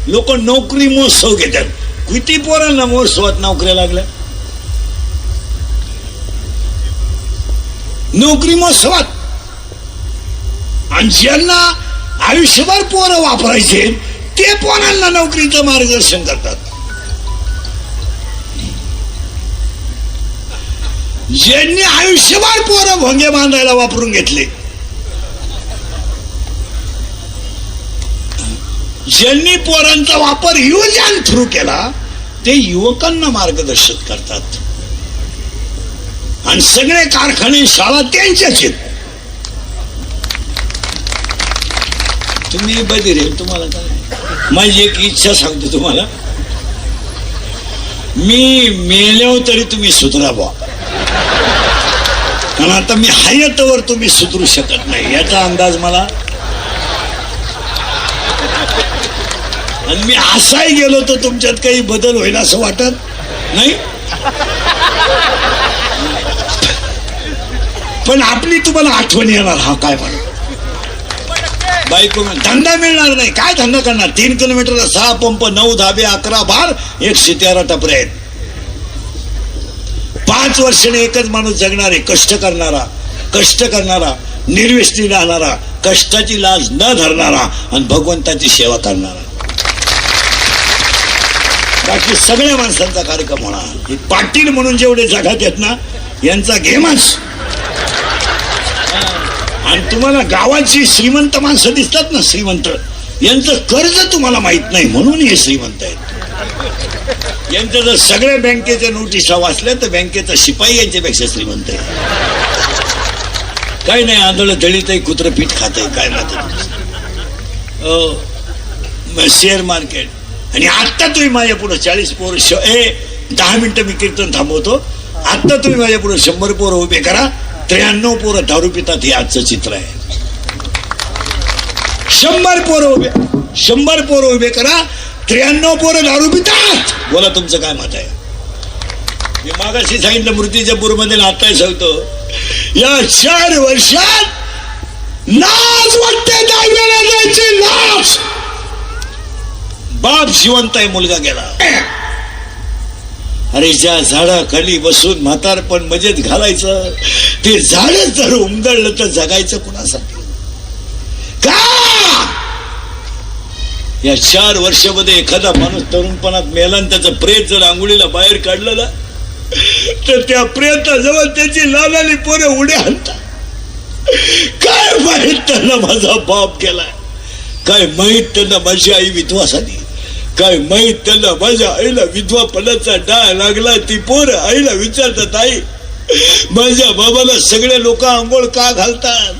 लोक नोकरी महोत्सव घेतात. किती पोरांना महोत्सवात नोकऱ्या लागल्या? नोकरी महोत्सवात. आणि ज्यांना आयुष्यभर पोरं वापरायचे ते पोरांना नोकरीचं मार्गदर्शन करतात. ज्यांनी आयुष्यभर पोरं भोंगे बांधायला वापरून घेतले, ज्यांनी पोरांचा वापर युवजन थ्रू केला, ते युवकांना मार्गदर्शन करतात. आणि सगळे कारखाने शाळा त्यांच्याच आहेत. तुम्ही बधिर आहे, तुम्हाला काय? माझी एक इच्छा सांगतो तुम्हाला, मी मेल्यावर तरी तुम्ही सुधरा बा. कारण आता मी हयातवर तुम्ही सुधरू शकत नाही याचा अंदाज मला. आणि मी असाही गेलो तर तुमच्यात काही बदल होईल असं वाटत नाही. पण आपली तुम्हाला आठवण येणार. हा काय म्हणा, बायको धंदा मिळणार नाही. काय धंदा करणार? 3 किलोमीटरला 6 पंप, 9 धाबे, 11 बार, 113 टपरे आहेत. 5 वर्षाने एकच माणूस जगणार आहे, कष्ट करणारा, निर्व्यसनी राहणारा, कष्टाची लाज न धरणारा आणि भगवंताची सेवा करणारा. बाकी सगळ्या माणसांचा कार्यक्रम होणार. पाटील म्हणून जेवढे जगात आहेत ना, यांचा गेमच. आणि तुम्हाला गावाची श्रीमंत माणसं दिसतात ना, श्रीमंत, यांचं कर्ज तुम्हाला माहित नाही म्हणून हे श्रीमंत आहेत. यांच्या जर सगळ्या बँकेच्या नोटिसा वाचल्या तर बँकेचा शिपाई यांच्यापेक्षा श्रीमंत आहे. काही नाही, आंधळ दळीत आहे, कुत्र पीठ खात आहे. काय माहिती शेअर मार्केट. आणि आत्ता तुम्ही माझ्या पुढे 40 पोरं 10 मिनिटं मी कीर्तन थांबवतो. आत्ता तुम्ही माझ्या पुढे 100 पोरं उभे करा 93 पोरं दारू पितात हे आजचं चित्र आहे. 100 पोरं उभे करा, 93 पोरं दारू पितात. बोला तुमचं काय मत आहे? मी मागाशी सांगितलं मूर्तिजापूरमध्ये नाताय सांगतो, या 4 वर्षात लाज वाटते दहाव्याला जायची लाज. बाप जिवंत आहे, मुलगा गेला. अरे ज्या झाडाखाली बसून म्हातारपण मजेत घालायचं ते झाडच जर उमदळलं तर जगायचं कुणासाठी? का या 4 वर्षामध्ये एखादा माणूस तरुणपणात मेला आणि त्याचं प्रेत जर आंघोळीला बाहेर काढलं ना तर त्या प्रेताजवळ त्याची लालाली पोरं उड्या आणतात. काय माहित त्यांना माझा बाप गेलाय, काय माहित त्यांना माझी आई विधवा झाली, काय माहित त्यांना माझ्या आईला विधवापणाचा डाळ लागला. ती पोरं आईला विचारतात, आई माझ्या बाबाला सगळे लोक आंघोळ का घालतात?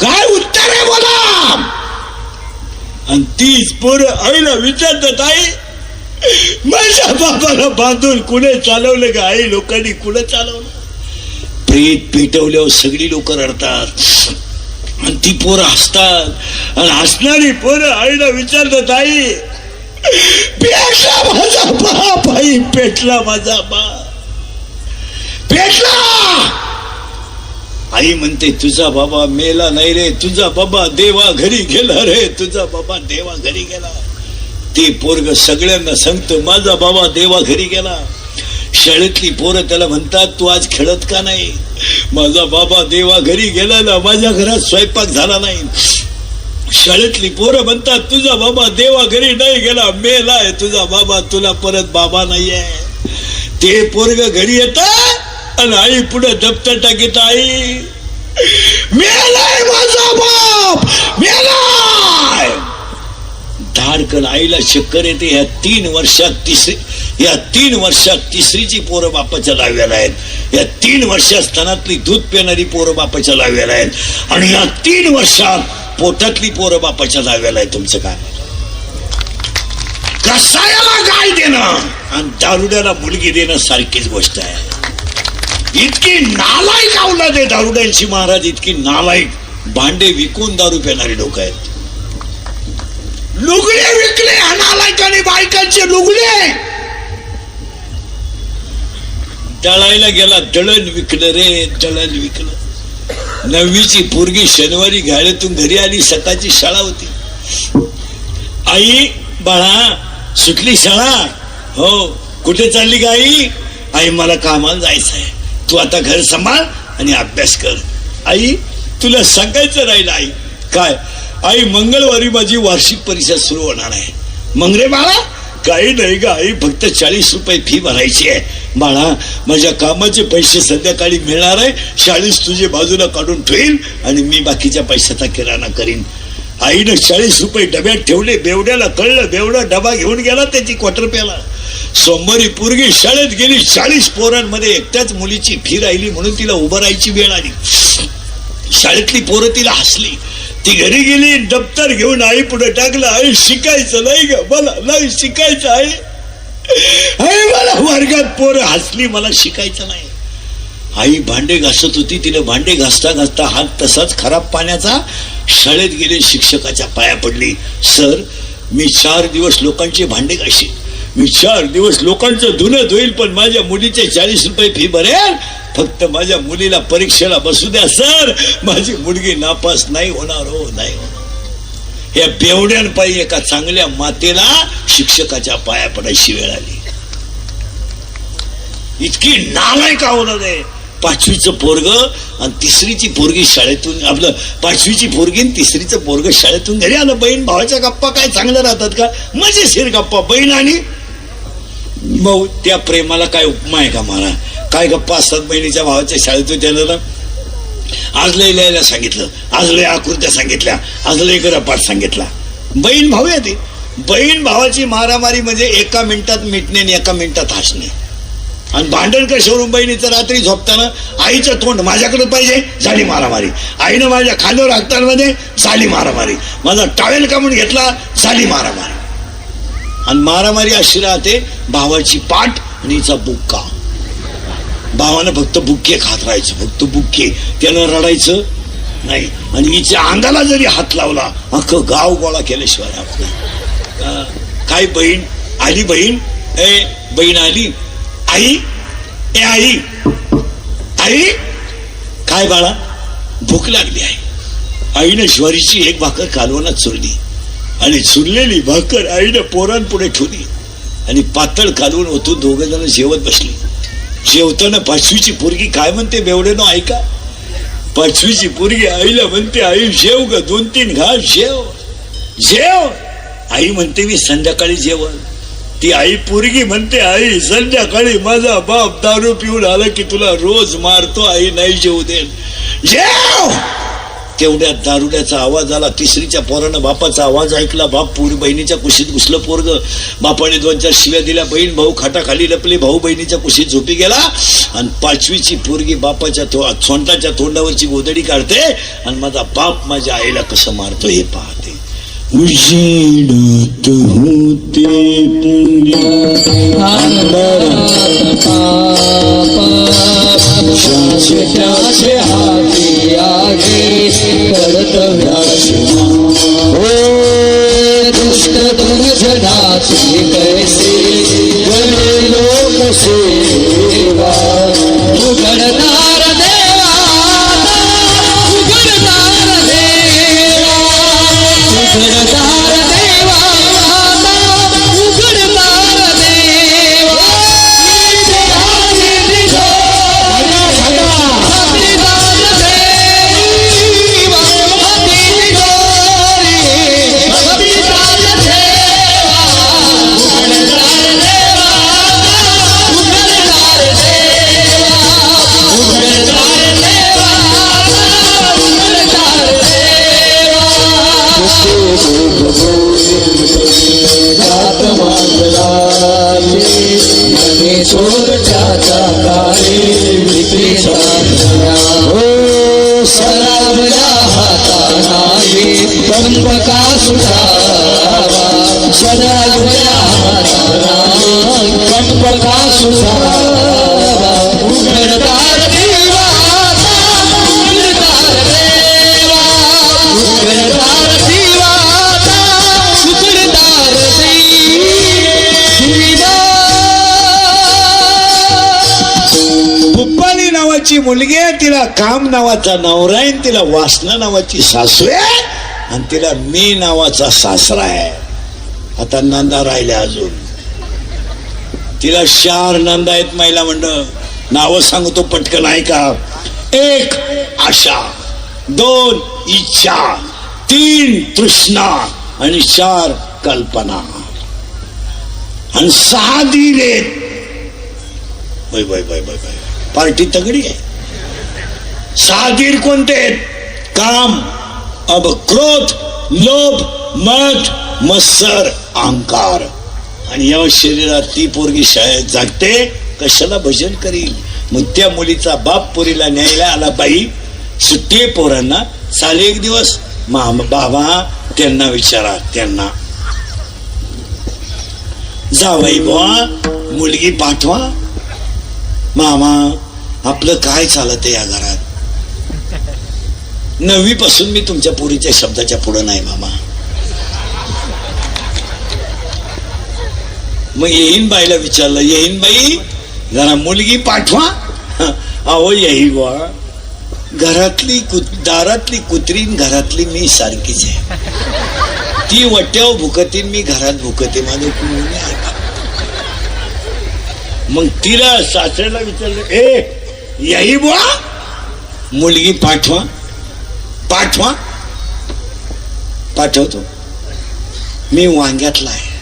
काय उत्तर आहे बोला? आणि तीच पोरं आईला विचारतात, आई माझ्या बाबाला बांधून कुणी चालवलं का? आई लोकांनी कुणी चालवलं? प्रेत पेटवल्यावर सगळी लोक रडतात आणि ती पोरं हसतात. आणि हसणारी पोरं आईला विचारतात, आई पेटला माझा बाप, आई पेटला माझा बाप, पेटला. आई म्हणते तुझा बाबा मेला नाही रे, तुझा बाबा देवा घरी गेला रे, तुझा बाबा देवा घरी गेला. ते पोरग सगळ्यांना सांगतो माझा बाबा देवा घरी गेला. शाळेतली पोरं त्याला म्हणतात तू आज खेळत का नाही? माझा बाबा देवा घरी गेला ना, माझ्या घरात स्वयंपाक झाला नाही. शाळेतली पोरं म्हणतात तुझा बाबा देवा घरी नाही गेला, मेलाय तुझा बाबा, तुला परत बाबा नाहीये. ते पोरग घरी येत आणि आई पुढे दप्तर टाकीत, आई मेलाय माझा बाप, मेलाय. धाडकन आईला चक्कर येते. या 3 वर्षात तिसरीची पोरं बापाच्या लाव्याला आहेत. या 3 वर्षात स्तनातली दूध पिणारी पोरं बापाच्या लाव्याला आहेत. आणि या 3 वर्षात पोटातली पोरं बापाच्या लाव्याला आहे. तुमचं काय? कसायाला गाय देणं आणि दारुड्याला मुलगी देणं सारखीच गोष्ट आहे. इतकी नालायक अवलाद आहे दारुड्यांची महाराज, इतकी नालायक. भांडे विकून दारू पिणारी लोक आहेत. लुगडे विकले नालायकांनी, बायकांचे लुगडे. दळायला गेला, दळण विकलं रे, दळण विकलं. 9वीची पोरगी शनिवारी गाड्यातून घरी आली, सकाळची शाळा होती. आई बाळा सुटली शाळा? हो. कुठे चालली का आई? आई मला कामाला जायचं आहे, तू आता घर सांभाळ आणि अभ्यास कर. आई तुला सांगायचं राहिलं. आई काय? आई मंगळवारी माझी वार्षिक परीक्षा सुरू होणार आहे. मग रे बाळा? काही नाही ग आई, फक्त 40 रुपये फी भरायची आहे. बाळा माझ्या कामाचे पैसे संध्याकाळी मिळणार आहे, 40 तुझे बाजूला काढून ठेवील आणि मी बाकीच्या पैशाचा किराणा करीन. आईनं 40 रुपये डब्यात ठेवले. बेवड्याला कळलं, बेवडा डबा घेऊन गेला त्याची क्वार्टर प्याला. सोमवारी पोरगी शाळेत गेली. 40 पोरांमध्ये एकट्याच मुलीची फी राहिली म्हणून तिला उभं राहायची वेळ आली. शाळेतली पोरं तिला हसली. ती घरी गेली, दप्तर घेऊन आई पुढे टाकलं. आई शिकायचं नाही ग, मला नाही शिकायचं आहे. आई मला वर्गात पोरं हसली, मला शिकायचं नाही. आई भांडे घासत होती. तिने भांडे घासता घासता हात तसाच खराब पाण्याचा. शाळेत गेले, शिक्षकाच्या पाया पडली. सर मी 4 दिवस लोकांचे भांडे घाशीन, मी 4 दिवस लोकांचं धुणं धुईल, पण माझ्या मुलीचे 40 रुपये फी भरेल. फक्त माझ्या मुलीला परीक्षेला बसू द्या सर, माझी मुलगी नापास नाही होणार. हो नाही होणार. या बेवड्यांपायी एका चांगल्या मातेला शिक्षकाच्या पाया पडायची वेळ आली. इतकी नालायक आवडत आहे. 5वीचं पोरग आणि 3रीची पोरगी शाळेतून, आपलं 5वीची पोरगी आणि 3रीचं पोरग शाळेतून घरी आलं. बहीण भावाच्या गप्पा काय चांगल्या राहतात का? मजेशीर गप्पा. बहीण आणि भाऊ, त्या प्रेमाला काय उपमा आहे का मला? काय गप्पा असतात बहिणीच्या भावाच्या शाळेतून. त्याला आज लय लिहायला सांगितलं, आज लय आकृत्या सांगितल्या, आज लय गरपाठ सांगितला. बहीण भाऊ आहे ती. बहीण भावाची मारामारी म्हणजे 1 मिनिटात मिटणे आणि 1 मिनिटात हसणे. आणि भांडण कशावरून? बहिणीचं रात्री झोपताना आईचं तोंड माझ्याकडे पाहिजे, झाली मारामारी. आईनं माझ्या खांद्यावर हाकताना मध्ये झाली मारामारी. माझा टावेल काढून घेतला, झाली मारामारी. आणि मारामारी अशी राहते, भावाची पाठ आणि हिचा बुक्का. भावानं फक्त बुक्के खात राहायचं, फक्त बुक्के. त्यानं रडायचं नाही. आणि हिच्या अंगाला जरी हात लावला अख्खं गाव गोळा केल्याशिवाय आपलं. काय बहीण आली, बहीण ए बहीण आली. आई ए आई, आई काय बाळा भूक लागली आहे. आईनं ज्वारीची एक भाकर कालवणात चुरली आणि चुरलेली भाकर आईनं पोरांपुढे ठेवली आणि पातळ कालवून ओतून दोघं जण जेवत बसली. जेवताना पाचवीची पोरगी काय म्हणते बेवडेनो ऐका. पाचवीची पोरगी आईला म्हणते आई जेव ग, 2-3 घास जेव जेव. आई म्हणते मी संध्याकाळी जेवण. ती आई पोरगी म्हणते आई संध्याकाळी माझा बाप दारू पिऊन आला की तुला रोज मारतो, आई नाही जेवू दे, जेव. तेवढ्यात दारुड्याचा आवाज आला. तिसरीच्या पोरानं बापाचा आवाज ऐकला. बाप पोरी बहिणीच्या कुशीत घुसलं. पोरग बापाने 2-4 शिव्या दिल्या. बहीण भाऊ खाटाखाली लपले. भाऊ बहिणीच्या कुशीत झोपी गेला. आणि पाचवीची पोरगी बापाच्या सोंटाच्या तोंडावरची गोदडी काढते आणि माझा बाप माझ्या आईला कसं मारतो हे पाहते. उजेडात होते त्याचे हाती आगे कर्तव्याचे ओ दुष्ट दुर्जनाचे कैसे गले लोक सेवा. उघडणार देवा, उघडणार देवा, उघडणार देवा, उघडणार देवा. सोरच्या काळी विक्रीचा हो सरावल्या हातानावी पंपका सुधावा. सरावल्या हातानावी पंपका सुधावा. उघडदार देवा, उघडदार देवा, उघडदार देवा, उघडदार देवा. पुप्पानी नावाची मुलगी आहे, तिला काम नावाचा नवरा आहे, तिला वासना नावाची सासू आहे आणि तिला मी नावाचा सासरा आहे. आता नंदा राहिल्या अजून. तिला 4 नंदा आहेत. महिला मंडळ नाव सांगतो पटकन ऐका. 1 आशा, 2 इच्छा, 3 तृष्णा आणि 4 कल्पना आणि 6 धीर आहेत. Bye bye bye bye bye, party तगडी आहे. 6 धीर कोणते आहेत? काम, अब क्रोध, लोभ, मद, मत्सर, अहंकार. आणि या शरीरात ती पोरगी शाळेत जागते, कशाला भजन करील. मग त्या मुलीचा बाप पोरीला न्यायला आला. बाई सुट्टी पोरांना चाले एक दिवस. बाबा त्यांना विचारा, त्यांना जावई बुवा मुलगी पाठवा. मामा आपलं काय चालत या घरात? 9वी पासून मी तुमच्या पोरीच्या शब्दाच्या पुढे नाही मामा. मग येईन बाईला विचारलं, येईन बाई जरा मुलगी पाठवा. अहो येई बुवा, घरातली दारातली कुत्रीन घरातली मी सारखीच आहे. ती वट्याव भुकतीन, मी घरात भुकते. माझं कुणी ऐका. मग तिला सासऱ्याला विचारलं, ए याही बुवा मुलगी पाठवा. पाठवा, पाठवतो. मी वांग्यातला आहे.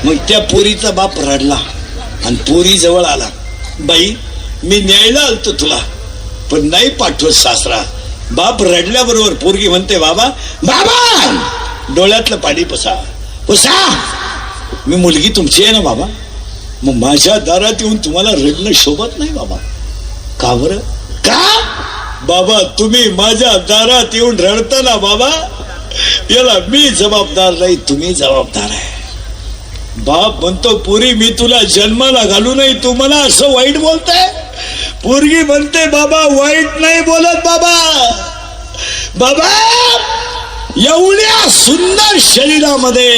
मग त्या पोरीचा बाप रडला आणि पोरी जवळ आला. बाई मी न्यायला आलतो तुला, पण नाही पाठवत सासरा. बाप रडल्याबरोबर पोरगी म्हणते, बाबा बाबा डोळ्यातलं पाणी पुसा पुसा. मी मुलगी तुमची आहे ना बाबा. मग माझ्या दारात येऊन तुम्हाला रडणं शोभत नाही बाबा. का बरं? का बाबा तुम्ही माझ्या दारात येऊन रडता ना बाबा, याला मी जबाबदार नाही, तुम्ही जबाबदार आहे. बाप म्हणतो पोरी मी तुला जन्माला घालू नाही, तू मला असं वाईट बोलताय. पोरगी म्हणते बाबा वाईट नाही बोलत बाबा. बाबा एवढ्या सुंदर शरीरामध्ये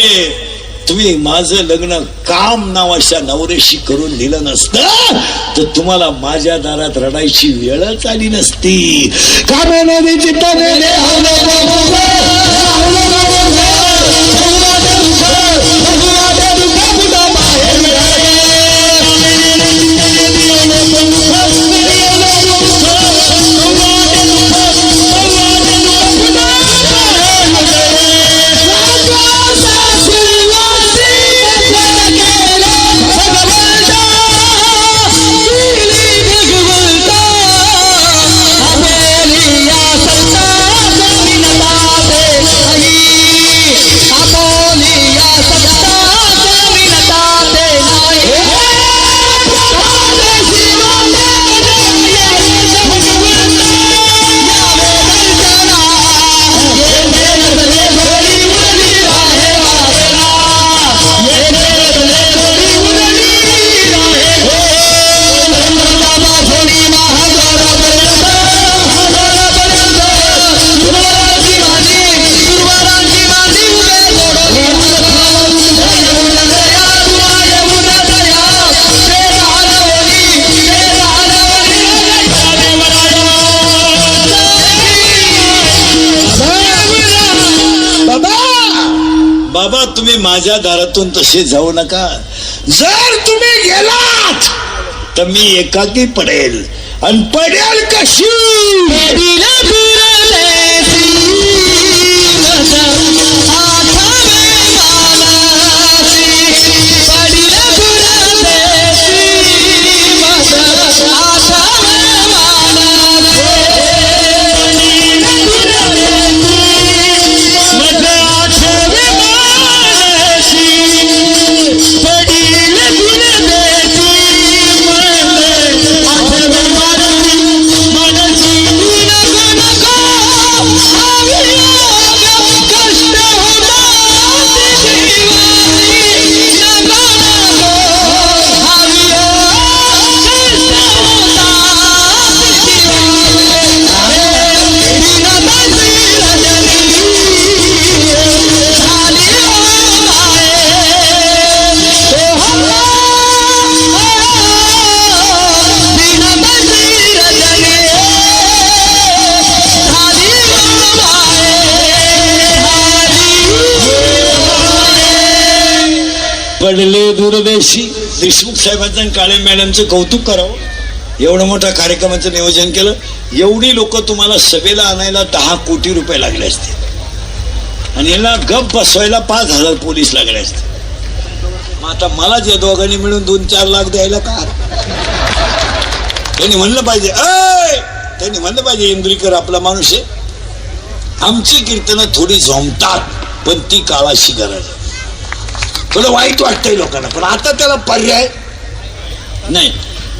तुम्ही माझं लग्न काम नावाच्या नवऱ्याशी करून दिलं नसतं तर तुम्हाला माझ्या दारात रडायची वेळच आली नसती. बाबा तुम्ही माझ्या दारातून तसे जाऊ नका. जर तुम्ही गेलात तर मी एकाकी पडेल आणि पडेल कशी. पडले दूरदेशी. देशमुख साहेबांचं आणि काळे मॅडमचं कौतुक करावं. एवढं मोठ्या कार्यक्रमाचं नियोजन केलं. एवढी लोक तुम्हाला सभेला आणायला 10 कोटी रुपये लागले असते आणि यांना गप बसवायला 5,000 पोलीस लागले असते. मग आता मला जे दोघांनी मिळून 2-4 लाख द्यायला का? त्यांनी म्हणलं पाहिजे त्यांनी म्हणलं पाहिजे इंद्रीकर आपला माणूस आहे. आमची कीर्तनं थोडी झोमतात पण ती काळाची गरज आहे. थोडं वाईट वाटतंय लोकांना पण आता त्याला पर्याय नाही.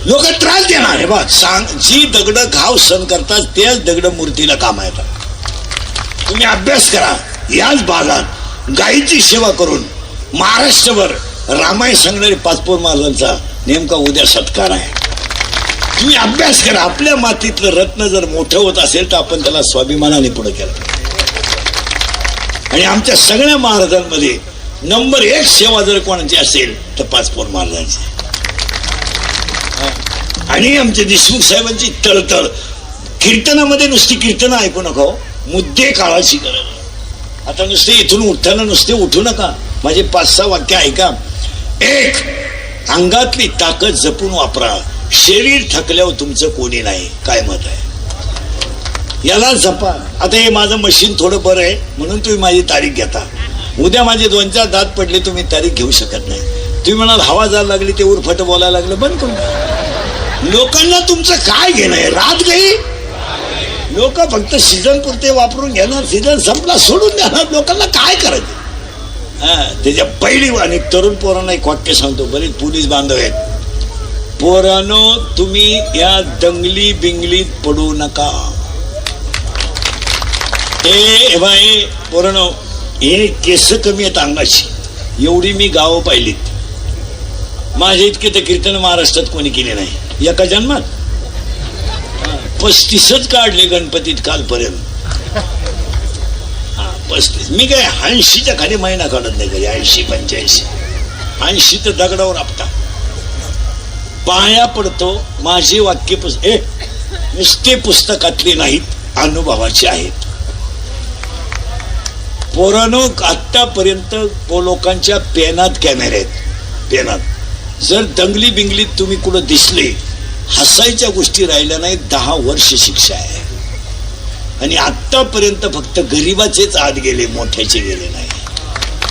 लोक त्रास देणार आहे. बा सांग जी दगड घाव सण करतात तेच दगड मूर्तीला काम येतात. तुम्ही अभ्यास करा. याच भागात गायीची सेवा करून महाराष्ट्रभर रामायण सांगणारे पाचपोर महाराजांचा नेमका उद्या सत्कार आहे. तुम्ही अभ्यास करा. आपल्या मातीतलं रत्न जर मोठं होत असेल तर आपण त्याला स्वाभिमानाने पुढे केलं. आणि आमच्या सगळ्या महाराजांमध्ये नंबर 1 सेवा जर कोणाची असेल तर पाचपोर महाराजांची. आणि आमचे देशमुख साहेबांची तळतळ. कीर्तनामध्ये नुसती कीर्तनं ऐकू नका, मुद्दे काळाची गरज. आता नुसते इथून उठताना नुसते उठू नका. माझे 5-6 वाक्य ऐका. 1. अंगातली ताकद जपून वापरा. शरीर थकल्यावर तुमचं कोणी नाही. काय मत आहे? याला जपा. आता हे माझं मशीन थोडं बरं आहे म्हणून तुम्ही माझी तारीख घेता. उद्या माझे 2-4 दात पडले तुम्ही तारीख घेऊ शकत नाही. तुम्ही म्हणाल हवा जायला लागली ते उरफट बोलायला लागलं बंद करून. लोकांना तुमचं काय घेणं आहे? रात गई. लोक फक्त सीझन पुरते वापरून घेणार. सीझन संपला सोडून देणार. लोकांना काय करायचं? त्याच्या पहिली आणि तरुण पोरांना एक वाक्य सांगतो. बरेच पोलीस बांधव आहेत. पोरानो तुम्ही या दंगली बिंगलीत पडू नका. ए भाई पोरानो हे केस कमी आहेत अंगाची. एवढी मी गावं पाहिलीत. माझ्या इतके तर कीर्तन महाराष्ट्रात कोणी केले नाही एका जन्मात. 35च काढले गणपतीत कालपर्यंत. 35. मी काय 80च्या खाली महिना काढत नाही कधी. 80-85 80 तर दगडावर आपटा. पाया पडतो. माझी वाक्य नुसते पुस्तकातले नाहीत, अनुभवाचे आहेत. पोरानो, आतापर्यंत लोकांच्या पेनात कॅमेरे आहेत. पेनात जर दंगली बिंगलीत तुम्ही कुठं दिसले, हसायच्या गोष्टी राहिल्या नाही, 10 वर्ष शिक्षा आहे. आणि आतापर्यंत फक्त गरीबाचेच आत गेले, मोठ्याचे गेले नाही.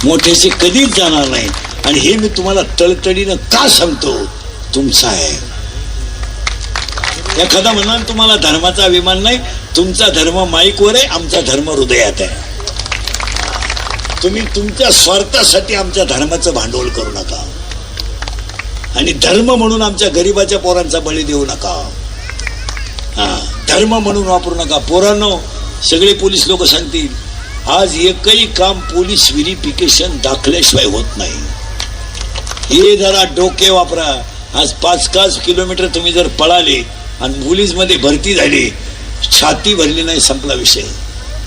मोठ्याचे कधीच जाणार नाही. आणि हे मी तुम्हाला तळतळीनं का सांगतो, तुमचा आहे. एखादा म्हणाल तुम्हाला धर्माचा अभिमान नाही, तुमचा धर्म माईकवर आहे, आमचा धर्म हृदयात आहे. तुम्ही तुमच्या स्वार्थासाठी आमच्या धर्माचं भांडवल करू नका. आणि धर्म म्हणून आमच्या गरीबाच्या पोरांचा बळी देऊ नका. धर्म म्हणून वापरू नका. पोरांनो, सगळे पोलीस लोक सांगतील, आज एकही काम पोलीस व्हेरिफिकेशन दाखल्याशिवाय होत नाही. हे जरा डोके वापरा. आज 5 किलोमीटर तुम्ही जर पळाले आणि पोलीस मध्ये भरती झाली, छाती भरली नाही, संपला विषय.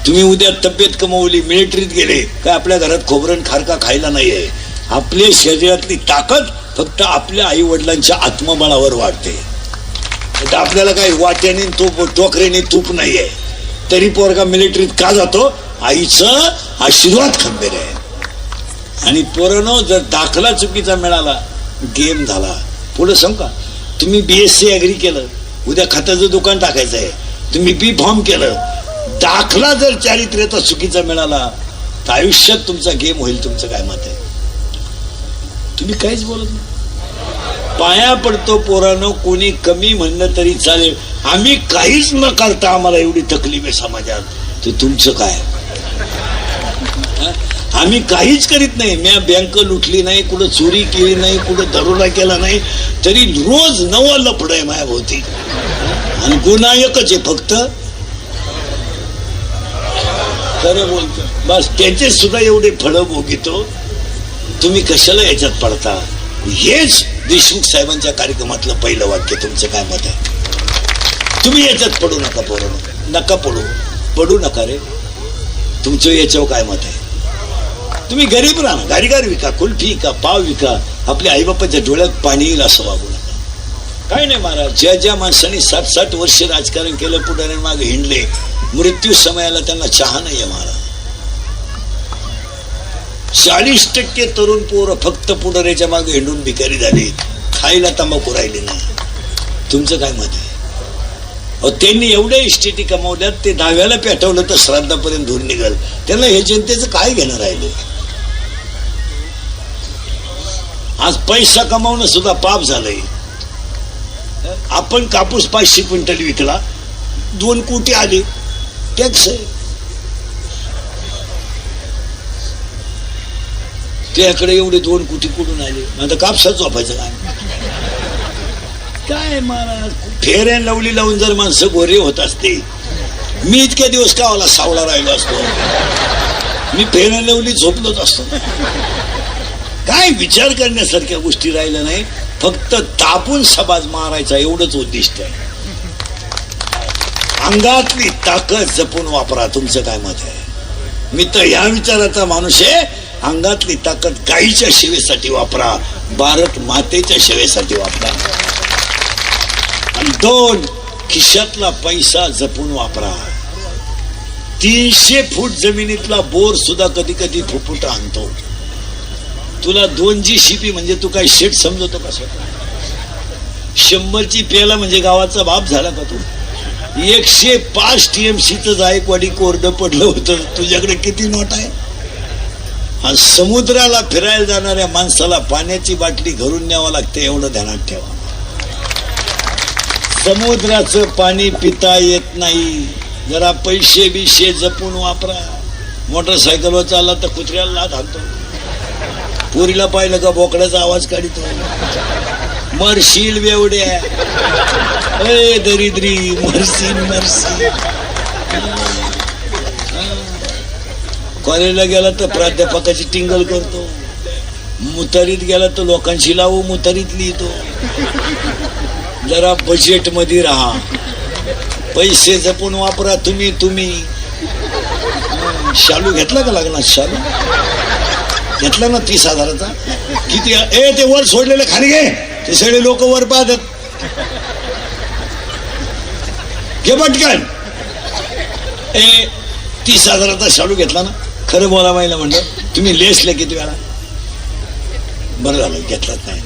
तुम्ही उद्या तब्येत कमवली, मिलिटरीत गेले, काय आपल्या घरात खोबरण खारका खायला नाहीये. आपल्या शरीरातली ताकद फक्त आपल्या आई वडिलांच्या आत्मबळावर वाढते. आपल्याला काही वाट्याने तूप, टोकरीने तूप नाहीये. तरी पोरगा मिलिटरीत का जातो? आईचं आशीर्वाद खंबीर आहे. आणि पोरांनो, जर दाखला चुकीचा मिळाला, गेम झाला. पुढे सांग का, तुम्ही BSc ऍग्री केलं, उद्या खताचं दुकान टाकायचं आहे, तुम्ही B फॉर्म केलं, दाखला जर चारित्र्याचा चुकीचा मिळाला तर आयुष्यात तुमचा गेम होईल. तुमचं काय मत आहे? तुम्ही काहीच बोलत नाही. पाया पडतो पोरांनो, कोणी कमी म्हणलं तरी चालेल, आम्ही काहीच न करता आम्हाला एवढी तकलीफ आहे समाजात, तर तुमचं काय? आम्ही काहीच करीत नाही. मी बँक लुटली नाही, कुठं चोरी केली नाही, कुठं दरोडा केला नाही, तरी रोज नवं लफड आहे माझ्या भोवती. आणि गुन्हा एकच आहे फक्त, खरं बोलतो बस. त्याचे सुद्धा एवढे फळं भोगितो. तुम्ही कशाला याच्यात पडता? हेच देशमुख साहेबांच्या कार्यक्रमातलं पहिलं वाक्य. तुमचं काय मत आहे? तुम्ही याच्यात पडू नका पोरांनो, नका पडू नका रे. तुमचं याच्यावर काय मत आहे? तुम्ही गरीब राहा, गारीगार विका, कुल्फी विका, पाव विका, आपल्या आईबापाच्या डोळ्यात पाणी येईल असं वागू नका. काय नाही महाराज, ज्या माणसाने 60 वर्ष राजकारण केलं, पुढे मागे हिंडले, मृत्यू समयाला त्यांना चहा नाहीये महाराज. 40% तरुण पोरं फक्त पुढाऱ्याच्या मागे हिंडून भिकारी झाले, खायला तंबाखू राहिली नाही. तुमचं काय मत आहे? त्यांनी एवढ्या इस्टेटी कमावल्यात, ते 10व्याला पेटवलं तर श्राद्धापर्यंत धूर निघाल. त्यांना हे जनतेचं काय घेणं राहिलं? आज पैसा कमावणं सुद्धा पाप झालंय. आपण कापूस 500 क्विंटल विकला, 2 कोटी आले, टॅक्स आहे. त्याकडे एवढे 2 कोटी कुठून आले? आता कापसाच वापायचं काय महाराज? फेर अँड लवली लावून जर माणसं गोरे होत असते, मी इतक्या दिवस कावाला सावळा राहिलो असतो. मी फेर अँड लवली झोपलोच असतो. काय विचार करण्यासारख्या गोष्टी राहिल्या नाही, फक्त तापून समाज मारायचा एवढंच उद्दिष्ट आहे. अंगातली ताकद जपून वापरा. तुमचं काय मत आहे? मी तर ह्या विचाराचा माणूस आहे. अंगातली ताकद गाईच्या सेवेसाठी वापरा, भारत मातेच्या सेवेसाठी वापरा. आणि 2 खिशातला पैसा जपून वापरा. 300 फूट जमिनीतला बोर सुद्धा कधी कधी फुफुटा आणतो. तुला 2 GCP म्हणजे तू काय शेट समजतो का? 100ची पेला म्हणजे गावाचा बाप झाला का तू? 105 TMCचं जायकवाडी कोरडं पडलं होतं. तुझ्याकडे किती नोट आहे? हा, समुद्राला फिरायला जाणाऱ्या माणसाला पाण्याची बाटली घरून न्यावं लागते, एवढं ध्यानात ठेवा. समुद्राचं पाणी पिता येत नाही. जरा पैसे बिशे जपून वापरा. मोटरसायकलवर चालला तर कुत्र्याला लाथ हाणतो, पोरीला पाहिलं का बोकड्याचा आवाज काढतो. मरशील बेवड्या, ए दरिद्री, मरशील. कॉलेजला गेला तर प्राध्यापकाची टिंगल करतो. मुतारीत गेला तर लोकांशी लावू, मुतारीत लिहितो. जरा बजेट मध्ये राहा, पैसे जपून वापरा. तुम्ही शालू घेतला का लग्नात? शालू घेतला ना 30,000चा? किती? ते वर सोडलेले खाली घे, ते सगळे लोक वर पाहतात. घे पटकन. 30,000चा शालू घेतला ना? खरं बोला बाईला म्हणलं, तुम्ही लेसले किती वेळा? बरं झालं घेतलाच नाही.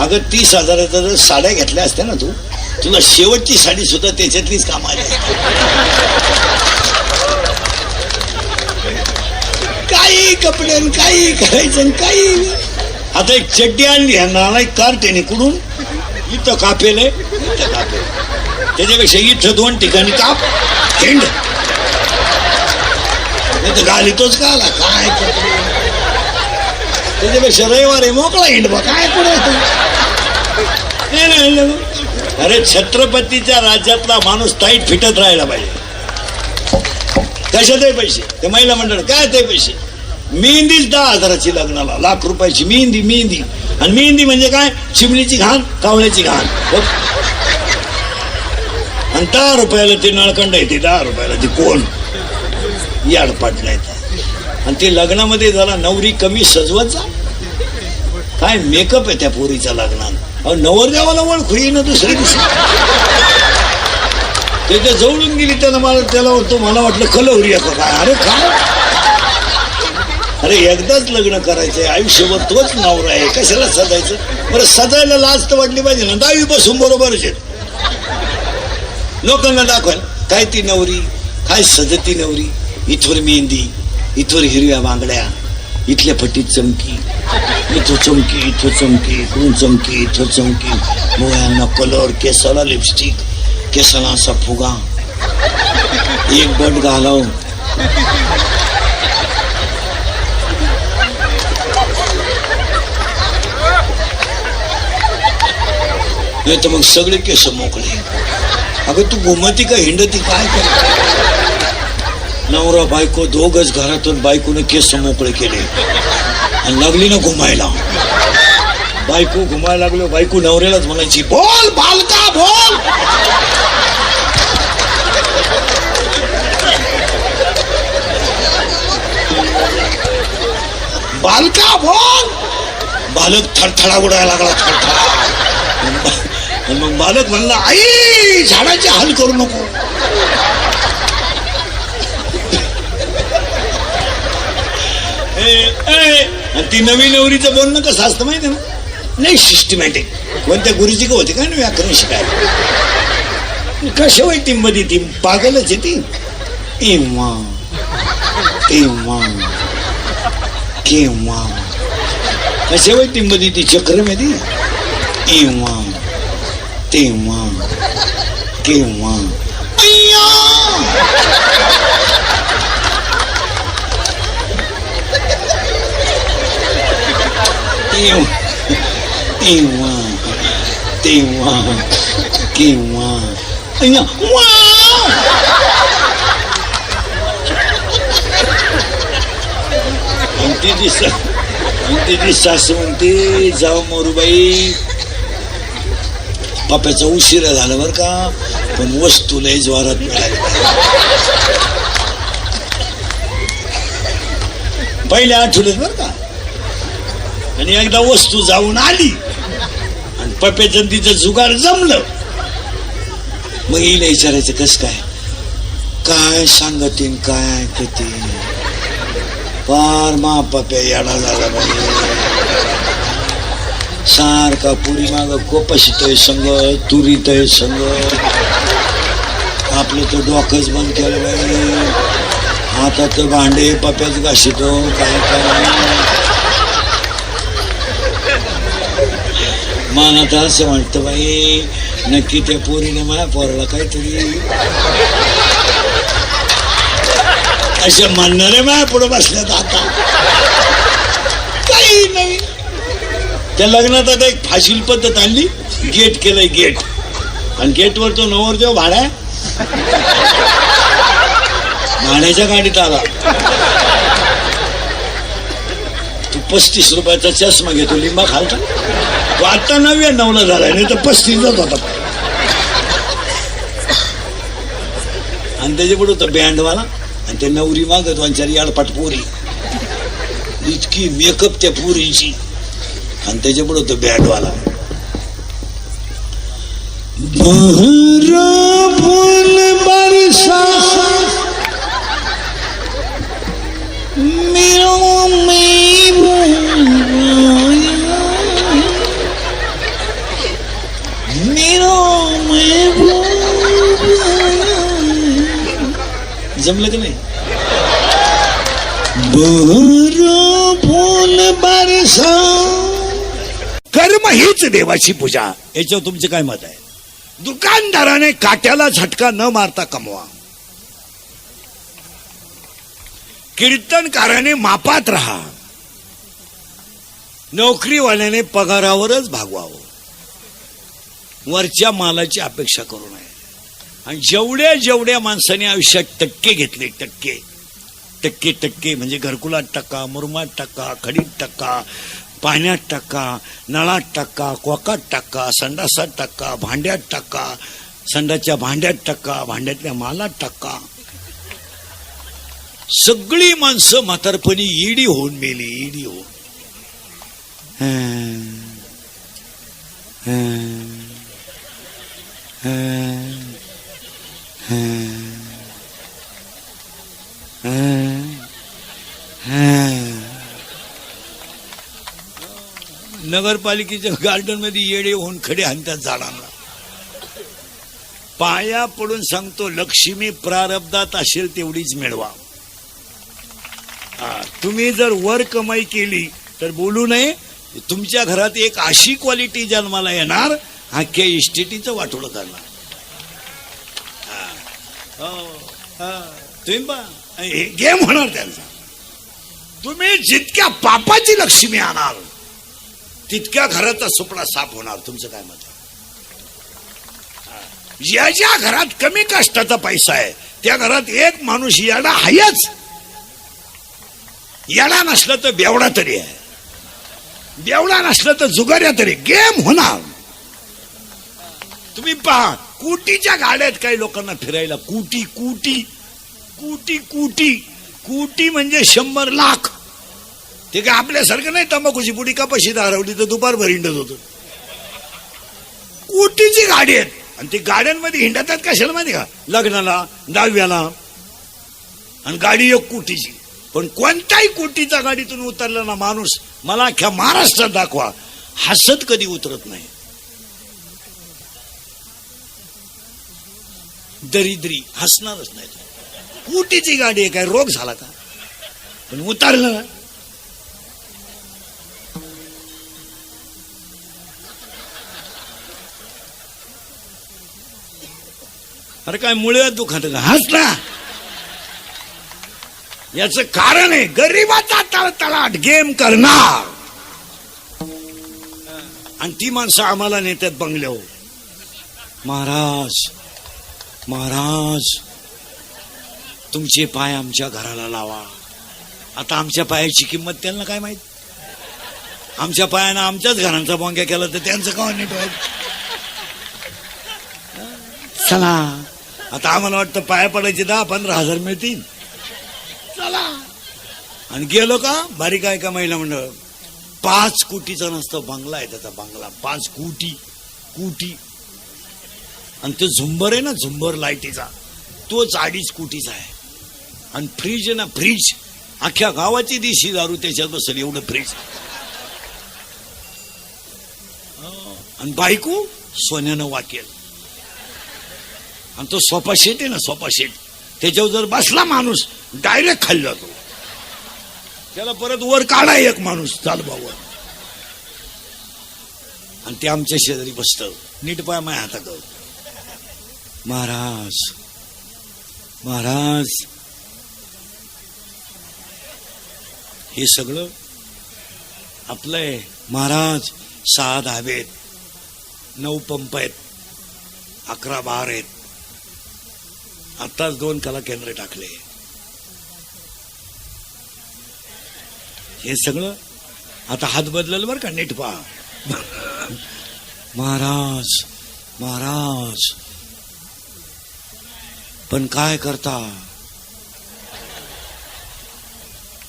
अगं 30,000चा जर साड्या घेतल्या असत्या ना, तुला शेवटची साडी सुद्धा त्याच्यातलीच काम आली. काही कपडे, काही करायचं, काही. आता एक चड्डी आणली, नाला एक कार्ट आहे कुडून, इथं कापेल आहे, इथं कापेल. त्याच्यापेक्षा इथं 2 ठिकाणी काप, हिंड. नाही तर घालितोच का आला काय कपडे. त्याच्यापेक्षा रविवार आहे, मोकळा हिंड बा, काय पुढे. अरे छत्रपतीच्या राज्यातला माणूस टाईट फिटत राहायला पाहिजे. कशाचे पैसे? ते महिला मंडळ काय ते पैसे? मेहंदीच 10,000ची लग्नाला, लाख रुपयाची मेहंदी. आणि मेहंदी म्हणजे काय? चिमणीची घाण, कावळ्याची घाण. आणि 10 रुपयाला ते नळकंड येते, 10 रुपयाला ती कोण याडपाट नाही. आणि ते लग्नामध्ये जरा नवरी कमी सजवायचा, काय मेकअप आहे त्या पोरीच्या लग्नात. नवरदेवाला ओळखू येईना दुसऱ्या दिवशी. त्याच्या जवळून गेली त्याला मला वाटलं कलवरी आहे का काय. अरे काय, अरे एकदाच लग्न करायचंय, आयुष्यभर तोच नवरा आहे, कशाला सजायचं? बरं सजायला लाज तर वाटली पाहिजे ना. 10वी पासून बरोबरच आहेत. लोकांना दाखवायला काय ती नवरी, काय सजती नवरी. इथवर मेहंदी, इथवर हिरव्या बांगड्या, इथल्या फटीत चमकी, इथं चमकी, इथं चमकी, इकडून चमकी, इथं चमकी, डोळ्यांना कलर, केसाला लिपस्टिक, केसाला असा फुगा, एक बट घालाव. नाही तर मग सगळे केस मोकळे. अगं तू घुमती का हिंडती काय कर? नवरा बायको दोघच घरातून, बायकोने केस मोकळे केले आणि लागली ना घुमायला. बायको घुमायला लागलो, बायको नवऱ्यालाच म्हणायची, बोल बालका बोल. बालका बोल. बालक थरथडा उडायला लागला, थरथडा. मग बालक म्हणला, आई झाडाचे हाल करू नको. ती नवी नवरीचं बोलणं कसं असतं माहिती ना? नाही सिस्टमॅटिक. कोणत्या गुरुजी का होते का ना व्याकरण शिकायला. कशा वाईट मध्ये ती पागलच आहे ती. इम्मा इम्मा केव्हा कशा वाईट मध्ये ती चक्रम आहे ती. इम्मा तेव्हा केव्हा तेव्हा तेव्हा केव्हा तिची सासू म्हणते, जाऊ मोरूबाई, पप्याचा उशिरा झाला बर का, पण वस्तू लय जोरात मिळाली. पहिल्या आठवड्यात बर का. आणि एकदा वस्तू जाऊन आली आणि पप्याचं तिचं जुगार जमलं. मग हिला विचारायचं कस काय, काय सांगतीन काय ऐकते. पार मा पप्या येडा झाला पाहिजे. सारखा पुरी माग कोपशितोय संग, तुरीतय संग. आपलं तर डोकंच बंद केलं पाहिजे. हातात भांडे पप्याच घासितो काय काय. मनात असं वाटतं बाई, नक्की त्या पोरीने माझ्या पोराला काहीतरी असे म्हणणारे माझ्या पुढे बसल्यात. आता काही नाही. त्या लग्नात आता एक फाशील पद्धत आणली, गेट केलंय गेट. आणि गेटवर तो नवरदेव भाड्याच्या गाडीत आला. तू 35 रुपयाचा चष्मा घेतो लिंबा खालचा, तो आता 99ला झालाय, नाही तर 35लाच होता. आणि त्याच्या पुढे होतं बँडवाला, आणि ते नवरी माग 2-4 याडपाट पोरी, इतकी मेकअप त्या पोरीची, आणि त्याच्या पुढे होतं बँडवाला. फूल बरसा जमलं की नाही. फूल बरसा. कर्म हीच देवाची पूजा. याच्यावर तुमचं काय मत आहे? दुकानदाराने काट्याला झटका न मारता कमवा, कीर्तनकाराने मापात राहा, नोकरीवाल्याने पगारावरच भागवावं, वरच्या मालाची अपेक्षा करू नये. आणि जेवढ्या जेवढ्या माणसाने आयुष्यात टक्के घेतले, टक्के टक्के टक्के म्हणजे घरकुलात टक्का, मुरुमात टक्का, खडीत टक्का, पाण्यात टक्का, नळात टक्का, कोकात टक्का, संडासात टक्का, भांड्यात टक्का, संडाच्या भांड्यात टक्का, भांड्यातल्या मालात टक्का. सगळी माणसं म्हातारपणी ईडी होऊन मेली, ईडी होऊन. नगरपालिकेच्या गार्डन मध्ये येडे होऊन खडे हाणतात झाडांना. पाया पडून सांगतो, लक्ष्मी प्रारब्धात असेल तेवढीच मिळवा. तुम्ही जर वर कमाई केली तर बोलू नये. तुमच्या घरात एक अशी क्वालिटी जन्माला येणार, अख्ख्या इस्टेटीचं वाटोळं करणार. तुम्ही गेम होणार त्यांचा. तुम्ही जितक्या पापाची लक्ष्मी आणाल तितक्या घराचा सुपडा साफ होणार. तुमचं काय मत आहे? ज्या घरात कमी कष्टाचा पैसा आहे त्या घरात एक माणूस येडा आहेच. येडा नसलं तर बेवडा तरी आहे, बेवडा नसलं तर जुगाऱ्या तरी. गेम होणार. तुम्ही पहा, कोटीच्या गाड्यात काही लोकांना फिरायला, कोटी कोटी कोटी कोटी कोटी म्हणजे 100 लाख. ते काय आपल्यासारखं नाही, तंबाखूची पुडी कपाशी हरवली तर दुपारभर हिंडत होतो. कोटीची गाडी आहेत, आणि ती गाड्यांमध्ये हिंडतात कशाला माहिती का? लग्नाला, दहाव्याला. आणि गाडी 1 कोटीची. पण कोणत्याही कोटीच्या गाडीतून उतरला ना माणूस, मला अख्ख्या महाराष्ट्रात दाखवा, हसत कधी उतरत नाही. दरिद्री हसणारच नाही. कोटीची गाडी आहे, काय रोग झाला का? पण उतरलं ना, अरे काय मुळे दुखत का? हसला. याच कारण आहे गरिबाचा तळतळाट गेम करणार. आणि ती माणसं आम्हाला नेत्यात बंगल्यावर. महाराज महाराज तुमचे पाय आमच्या घराला लावा. आता आमच्या पायाची किंमत त्यांना काय माहित? आमच्या पायानं आमच्याच घरांचा बोंग्या केला तर त्यांचं का नीट होईल? चला, आता आम्हाला वाटतं पाया पडायचे 10-15 हजार मिळतील. चला. आणि गेलो का बारीक आहे का महिला मंडळ, 5 कोटीचा नसतो बंगला आहे त्याचा. बंगला 5 कोटी कोटी. आणि तो झुंबर आहे ना, झुंबर लाईटीचा, तोच 2.5 कोटीचा आहे. आणि फ्रीज आहे ना, फ्रीज अख्ख्या गावाची देशी दारू त्याच्यात बसेल एवढं फ्रीज. आणि बायको सोन्यानं वाकेल. आणि तो सोफा सेट आहे ना, सोफा सेट, त्याच्यावर जर बसला माणूस डायरेक्ट खाली जातो. त्याला परत वर काढा एक माणूस चालबावर. आणि ते आमच्या शेजारी बसतं, नीट पाय माझ्या हातात. महाराज महाराज हे सगळं आपलं आहे. महाराज 6 धाबेत, 9 पंप आहेत, 11 बार आहेत. आताच 2 कला केंद्र टाकले. हे सगळं आता हात बदलल बर का, नीट पहा. महाराज महाराज पण काय करता,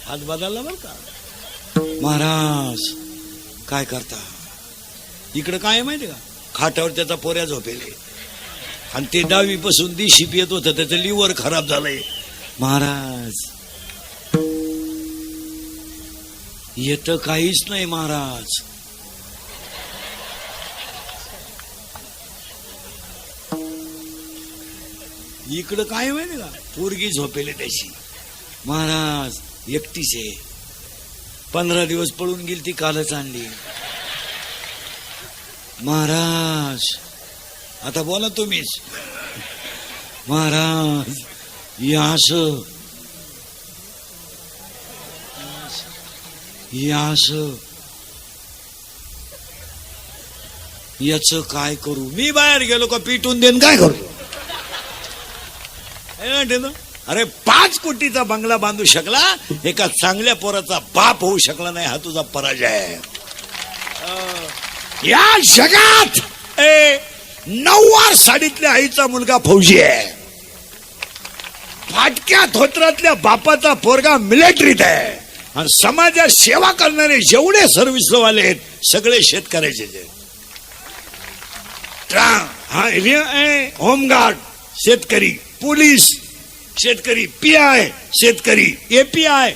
हात बदलला बर का. महाराज काय करता. इकडे काय माहिती का, खाटावर त्याचा पोऱ्या झोपेले आणि ते डावीपासून दिशी येत होत, त्याचं लिव्हर खराब झालंय. महाराज येत काहीच नाही महाराज. इकडं काय माहिती का, पोरगी झोपेले त्याची. महाराज एकटीच आहे, 15 दिवस पळून गेली ती, कालच आणली. महाराज आता बोला तुम्हीच. महाराज यास यास याच काय करू. मी बाहेर गेलो का पिटून देन काय करू. अरे 5 कोटीचा बंगला बांधू शकला, एका चांगल्या पोराचा बाप होऊ शकला नाही, हा तुझा पराजय आहे. या जगात 9 साडीतल्या आईचा मुलगा फौजी आहे, फाटक्या धोत्रातल्या बापाचा पोरगा मिलिटरीत आहे, आणि समाजात सेवा करणारे जेवढे सर्व्हिसवाले आहेत सगळे शेतकऱ्याचे. होमगार्ड शेतकरी, पोलीस शेतकरी, PI शेतकरी, API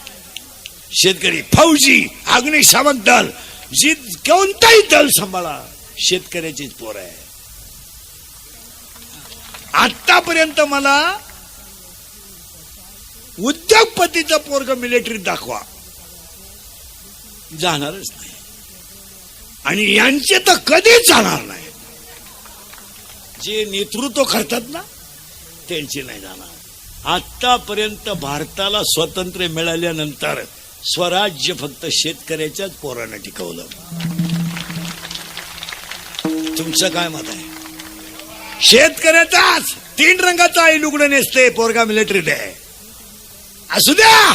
शेतकरी, फौजी, अग्निशामक दल, जी कोणताही दल सांभाळा शेतकऱ्याचीच पोर आहे. आतापर्यंत मला उद्योगपतीचं पोरग मिलिटरीत दाखवा, जाणारच नाही. आणि यांचे तर कधीच जाणार नाही. जे नेतृत्व करतात ना त्यांची नाही जाणार. आतापर्यंत भारताला स्वातंत्र्य मिळाल्यानंतर स्वराज्य फक्त शेतकऱ्याच्याच पोरानं टिकवलं. तुमचं काय मत आहे. शेतकऱ्याचाच 3 रंगाचा आई लुगडं नेसते, पोरगा मिलिटरीत आहे. असू द्या,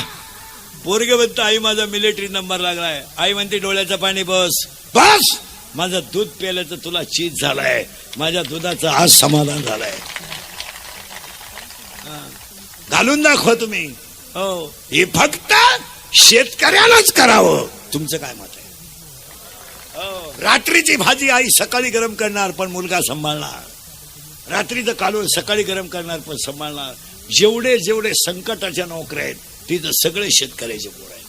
पोरगे म्हणतं आई माझा मिलिटरी नंबर लागलाय. आई म्हणते डोळ्याचं पाणी बस बस, माझं दूध प्यायल्याचं तुला चीज झालाय, माझ्या दुधाचं आज समाधान झालंय. घालून दाखवा तुम्ही. हो, हे फक्त शेतकऱ्यालाच करावं. तुमचं काय मत आहे. रात्रीची भाजी आई सकाळी गरम करणार पण मुलगा सांभाळणार, रात्रीचं कालवण सकाळी गरम करणार पण सांभाळणार. जेवढे जेवढे संकटाच्या नोकऱ्या आहेत तिथं सगळे शेतकऱ्याचे पोर आहेत.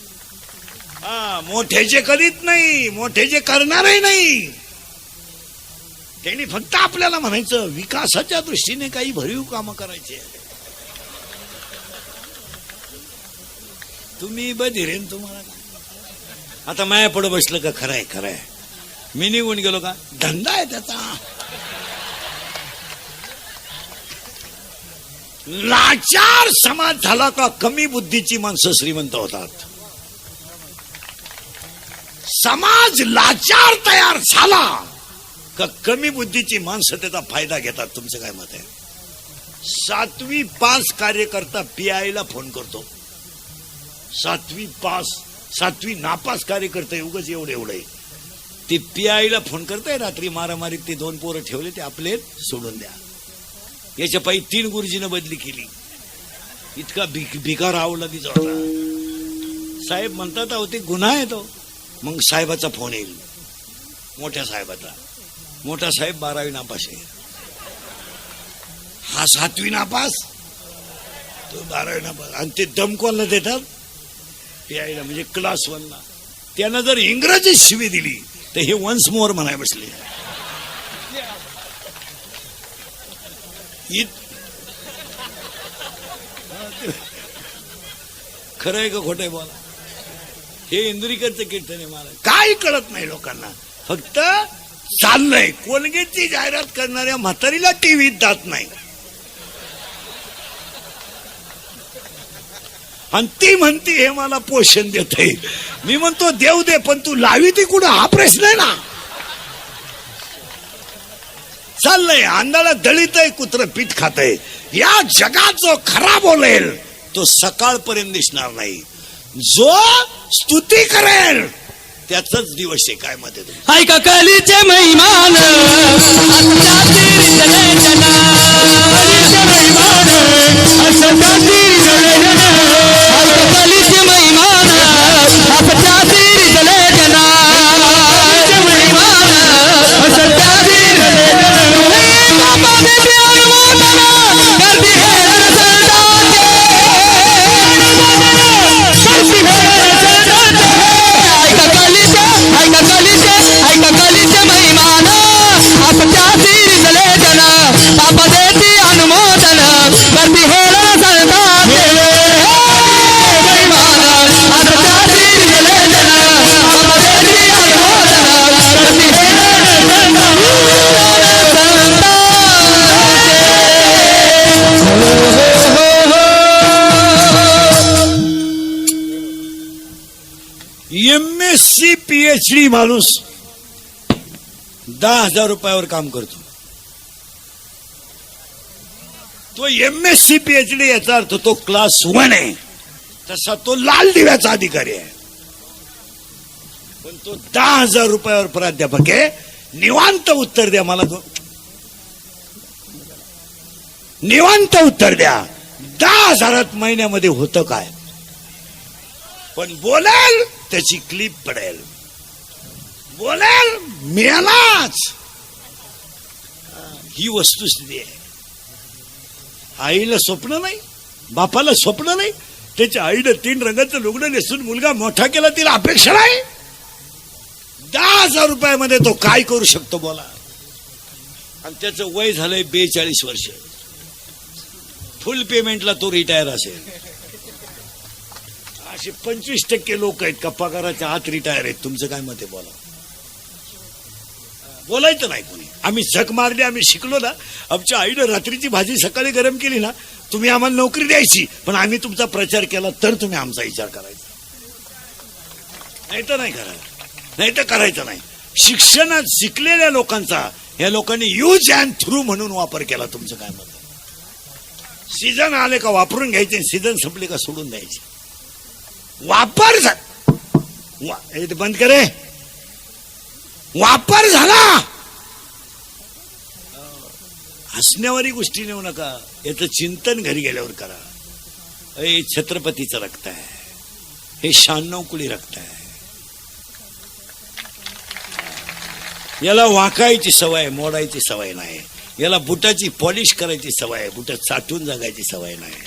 मोठ्याचे करीत नाही, मोठ्याचे करणारही नाही. त्यांनी फक्त आपल्याला म्हणायचं विकासाच्या दृष्टीने काही भरीव कामं करायचे. तुम्ही बधिरे तुम्हाला आता माया पुढे बसलं का खरंय खरंय, मी निघून गेलो का धंदा आहे त्याचा. लाचार समाज झाला का कमी बुद्धीची माणसं श्रीमंत होतात. समाज लाचार तयार झाला का कमी बुद्धीची माणसं त्याचा फायदा घेतात. तुमचं काय मत आहे. 7वी पास कार्यकर्ता PI ला फोन करतो, 7वी पास 7वी नापास कार्यकर्ता उगाच एवढे ते PI ला फोन करताय. रात्री मारामारीत ते 2 पोरं ठेवले, ते आपले सोडून द्या. याच्या पायी 3 गुरुजीनं बदली केली. इतका भिकार आवडला तिचा होता. साहेब म्हणतात अहो ते गुन्हा आहे तो. मग साहेबाचा फोन येईल, मोठ्या साहेबाचा. मोठा साहेब 12वी नापास आहे, हा 7वी नापास, तो 12वी नापास. आणि ते दमकॉलला देतात PI ला, म्हणजे क्लास 1 ला. त्यानं जर इंग्रजी शिवी दिली तर हे वन्स मोर म्हणाय बसले. खरं आहे का खोटं आहे बोला. हे इंदुरीकरचं कीर्तन आहे. मला काय कळत नाही लोकांना. फक्त चाललंय. कोलगेटची जाहिरात करणाऱ्या म्हातारीला टीव्हीत जात नाही, आणि ती म्हणते हे मला पोषण देते. मी म्हणतो देव दे, पण तू लावी ती कुठं, हा प्रश्न आहे ना. चाललंय आंधळा दळीत आहे, कुत्र पीठ खातय. या जगात जो खरा बोलेल तो सकाळपर्यंत दिसणार नाही. जो स्तुती करेल त्याचाच दिवस आहे. काय मध्ये ऐका कलीचे महिमान आजच्या तीर्थले जना. कलीचे महिमान आजच्या तीर्थले जना. ऐका कलीचे महिमान आजच्या तीर्थले जना. कलीचे महिमान आजच्या तीर्थले जना. बाबा देते अनुमोदना करती है रसदाते. करती है रसदाते. ऐका कलीचे महिमान आपच्या तीर्थले जना. बाबा देती अनुमोदन करती है रसदाते. महिमान आपच्या तीर्थले जना. बाबा देती अनुमोदन करती है MSc PhD माणूस 10,000 रुपयावर काम करतो. तो MSc PhD याचा अर्थ तो क्लास 1 आहे. तसा तो लाल दिव्याचा अधिकारी आहे. पण तो 10,000 रुपयावर प्राध्यापक आहे. निवांत उत्तर द्या मला. निवांत उत्तर द्या. 10,000 महिन्यामध्ये होतं काय? पण बोलेल त्याची क्लिप पडेल. बोलेल मिळालाच. ही वस्तुस्थिती आहे. आईला स्वप्न नाही, बापाला स्वप्न नाही. त्याच्या आईनं 3 रंगाचं लुगडं नेसून मुलगा मोठा केला, तिला अपेक्षा नाही. 10,000 रुपयामध्ये तो काय करू शकतो बोला. आणि त्याचं वय झालंय 42 वर्ष. फुल पेमेंटला तो रिटायर असेल. असे 25% लोक आहेत का पगाराच्या आत रिटायर आहेत. तुमचं काय मत आहे बोला. बोलायचं नाही कोणी. आम्ही झक मारली, आम्ही शिकलो ना. आमच्या आईनं रात्रीची भाजी सकाळी गरम केली ना, तुम्ही आम्हाला नोकरी द्यायची, पण आम्ही तुमचा प्रचार केला तर तुम्ही आमचा विचार करायचा. नाही तर नाही करायचं. नाही तर करायचं नाही. शिक्षणात शिकलेल्या लोकांचा या लोकांनी यूज अँड थ्रू म्हणून वापर केला. तुमचं काय मत? सीझन आले का वापरून घ्यायचे, सीझन संपले का सोडून द्यायचे. वापर बंद करे. वापर झाला. हसण्यावारी गोष्टी नेऊ नका. याचं चिंतन घरी गेल्यावर करा. हे छत्रपतीचं रक्त आहे. हे 96 कुळी रक्त आहे. याला वाकायची सवय, मोडायची सवय नाही. याला बुटाची पॉलिश करायची सवय आहे. बुटात साठून जगायची सवय नाही.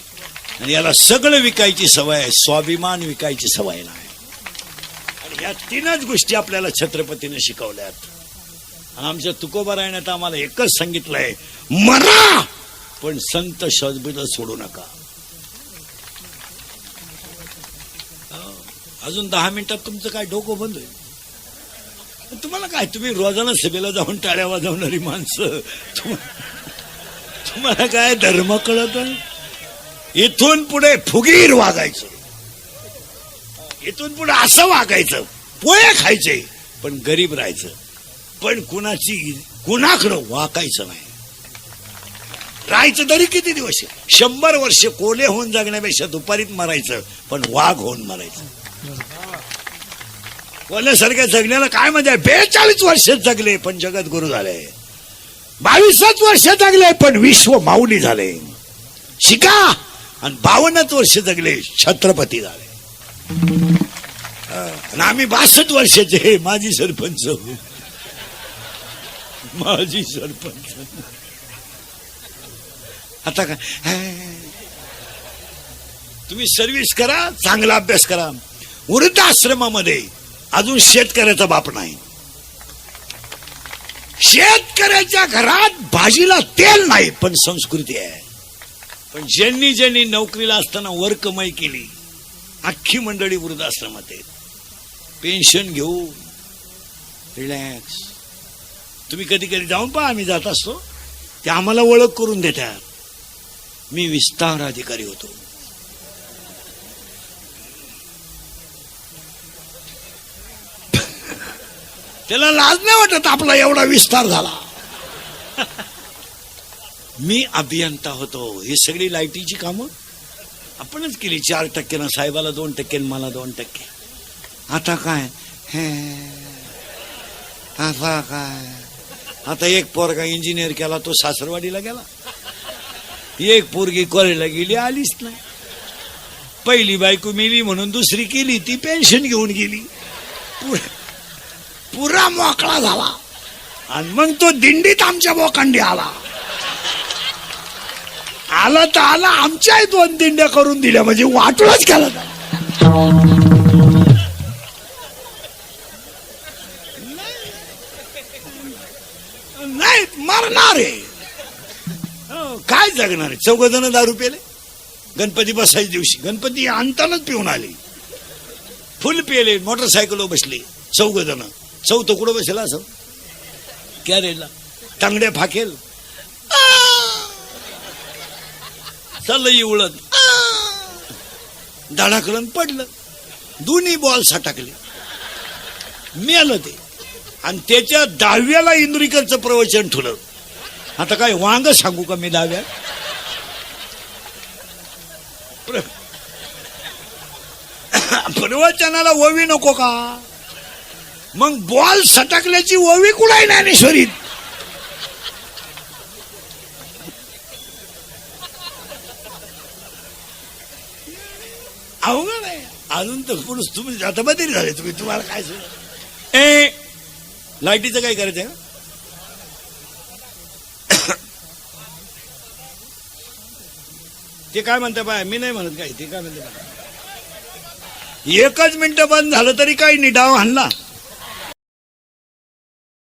आणि याला सगळं विकायची सवय आहे. स्वाभिमान विकायची सवय नाही. आणि या 3च गोष्टी आपल्याला छत्रपतीने शिकवल्यात. आणि आमच्या तुकोबारायने आम्हाला एकच सांगितलंय, मरा पण संत शब्द सोडू नका. अजून 10 मिनिटात तुमचं काय डोकं बंद होईल. तुम्हाला काय, तुम्ही रोजाना सभेला जाऊन टाळ्या वाजवणारी माणसं, तुम्हाला काय धर्म कळत नाही. इथून पुढे फुगीर वागायचं. इथून पुढे असं वागायचं. पोहे खायचे पण गरीब राहायचं. पण कुणाकडं वाकायचं नाही. राहायचं तरी किती दिवस आहे? 100 वर्ष कोले होऊन जगण्यापेक्षा दुपारीत मरायचं, पण वाघ होऊन मरायचं. कोल्यासारख्या जगण्याला काय मजा आहे? 42 वर्ष जगले पण जगत गुरु झाले. 22 वर्ष जगले पण विश्व माऊली झाले. शिका. आणि 52 वर्ष जगले छत्रपती झाले. आणि आम्ही 62 वर्षाचे माजी सरपंच. माजी सरपंच. आता काय, तुम्ही सर्व्हिस करा, चांगला अभ्यास करा. वृद्धाश्रमामध्ये अजून शेतकऱ्याचा बाप नाही. शेतकऱ्याच्या घरात भाजीला तेल नाही पण संस्कृती आहे. पण ज्यांनी नोकरीला असताना वर कमाई केली, अख्खी मंडळी वृद्धाश्रमात आहेत. पेन्शन घेऊन रिलॅक्स. तुम्ही कधी कधी जाऊन पहा, आम्ही जात असतो, ते आम्हाला ओळख करून देतात. मी विस्तार अधिकारी होतो. त्याला लाज नाही वाटत आपला एवढा विस्तार झाला. मी अभियंता होतो. ही सगळी लाईटीची कामं आपणच केली. 4% साहेबाला 2% मला 2%. आता काय, आता काय, आता एक पोरगा इंजिनियर केला, तो सासरवाडीला गेला. एक पोरगी कॉलेजला गेली, आलीच नाही. पहिली बायको मेली म्हणून दुसरी केली, ती पेन्शन घेऊन गेली. पुरा मोकळा झाला. आणि मग तो दिंडीत आमच्या बोकांडी आला तर आला. आमच्याही 2 दिंड्या करून दिल्या, म्हणजे वाटूनच केला. नाही मरणार आहे, काय जगणार आहे. 4 जण दारू पेले गणपती बसायच्या दिवशी. गणपती आणतानाच पिऊन आले, फुल पेले, मोटरसायकलवर बसले 4 जण. 4थं कुठं बसला असं कॅरेजला, तांगड्या फाकेल, चाललं उळत, धडाकलं पडलं. दोन्ही बॉल सटकले, मेलं ते. आणि त्याच्या 10व्याला इंद्रिकरचं प्रवचन ठुलं. आता काय वांग सांगू का मी 10व्या? प्रवचनाला ओवी नको का? मग बॉल सटकल्याची ओवी कुठे ज्ञानेश्वरीत? अवघड आहे. अजून तर पुरुष तुम्ही आता बदली झाले. तुम्हाला काय सांग, लाईटीचं काय करायचंय का? ते काय म्हणते पाय, मी नाही म्हणत काय, ते काय म्हणते पाय. 1 मिनिट बंद झालं तरी काही नाही, डाव हाणला.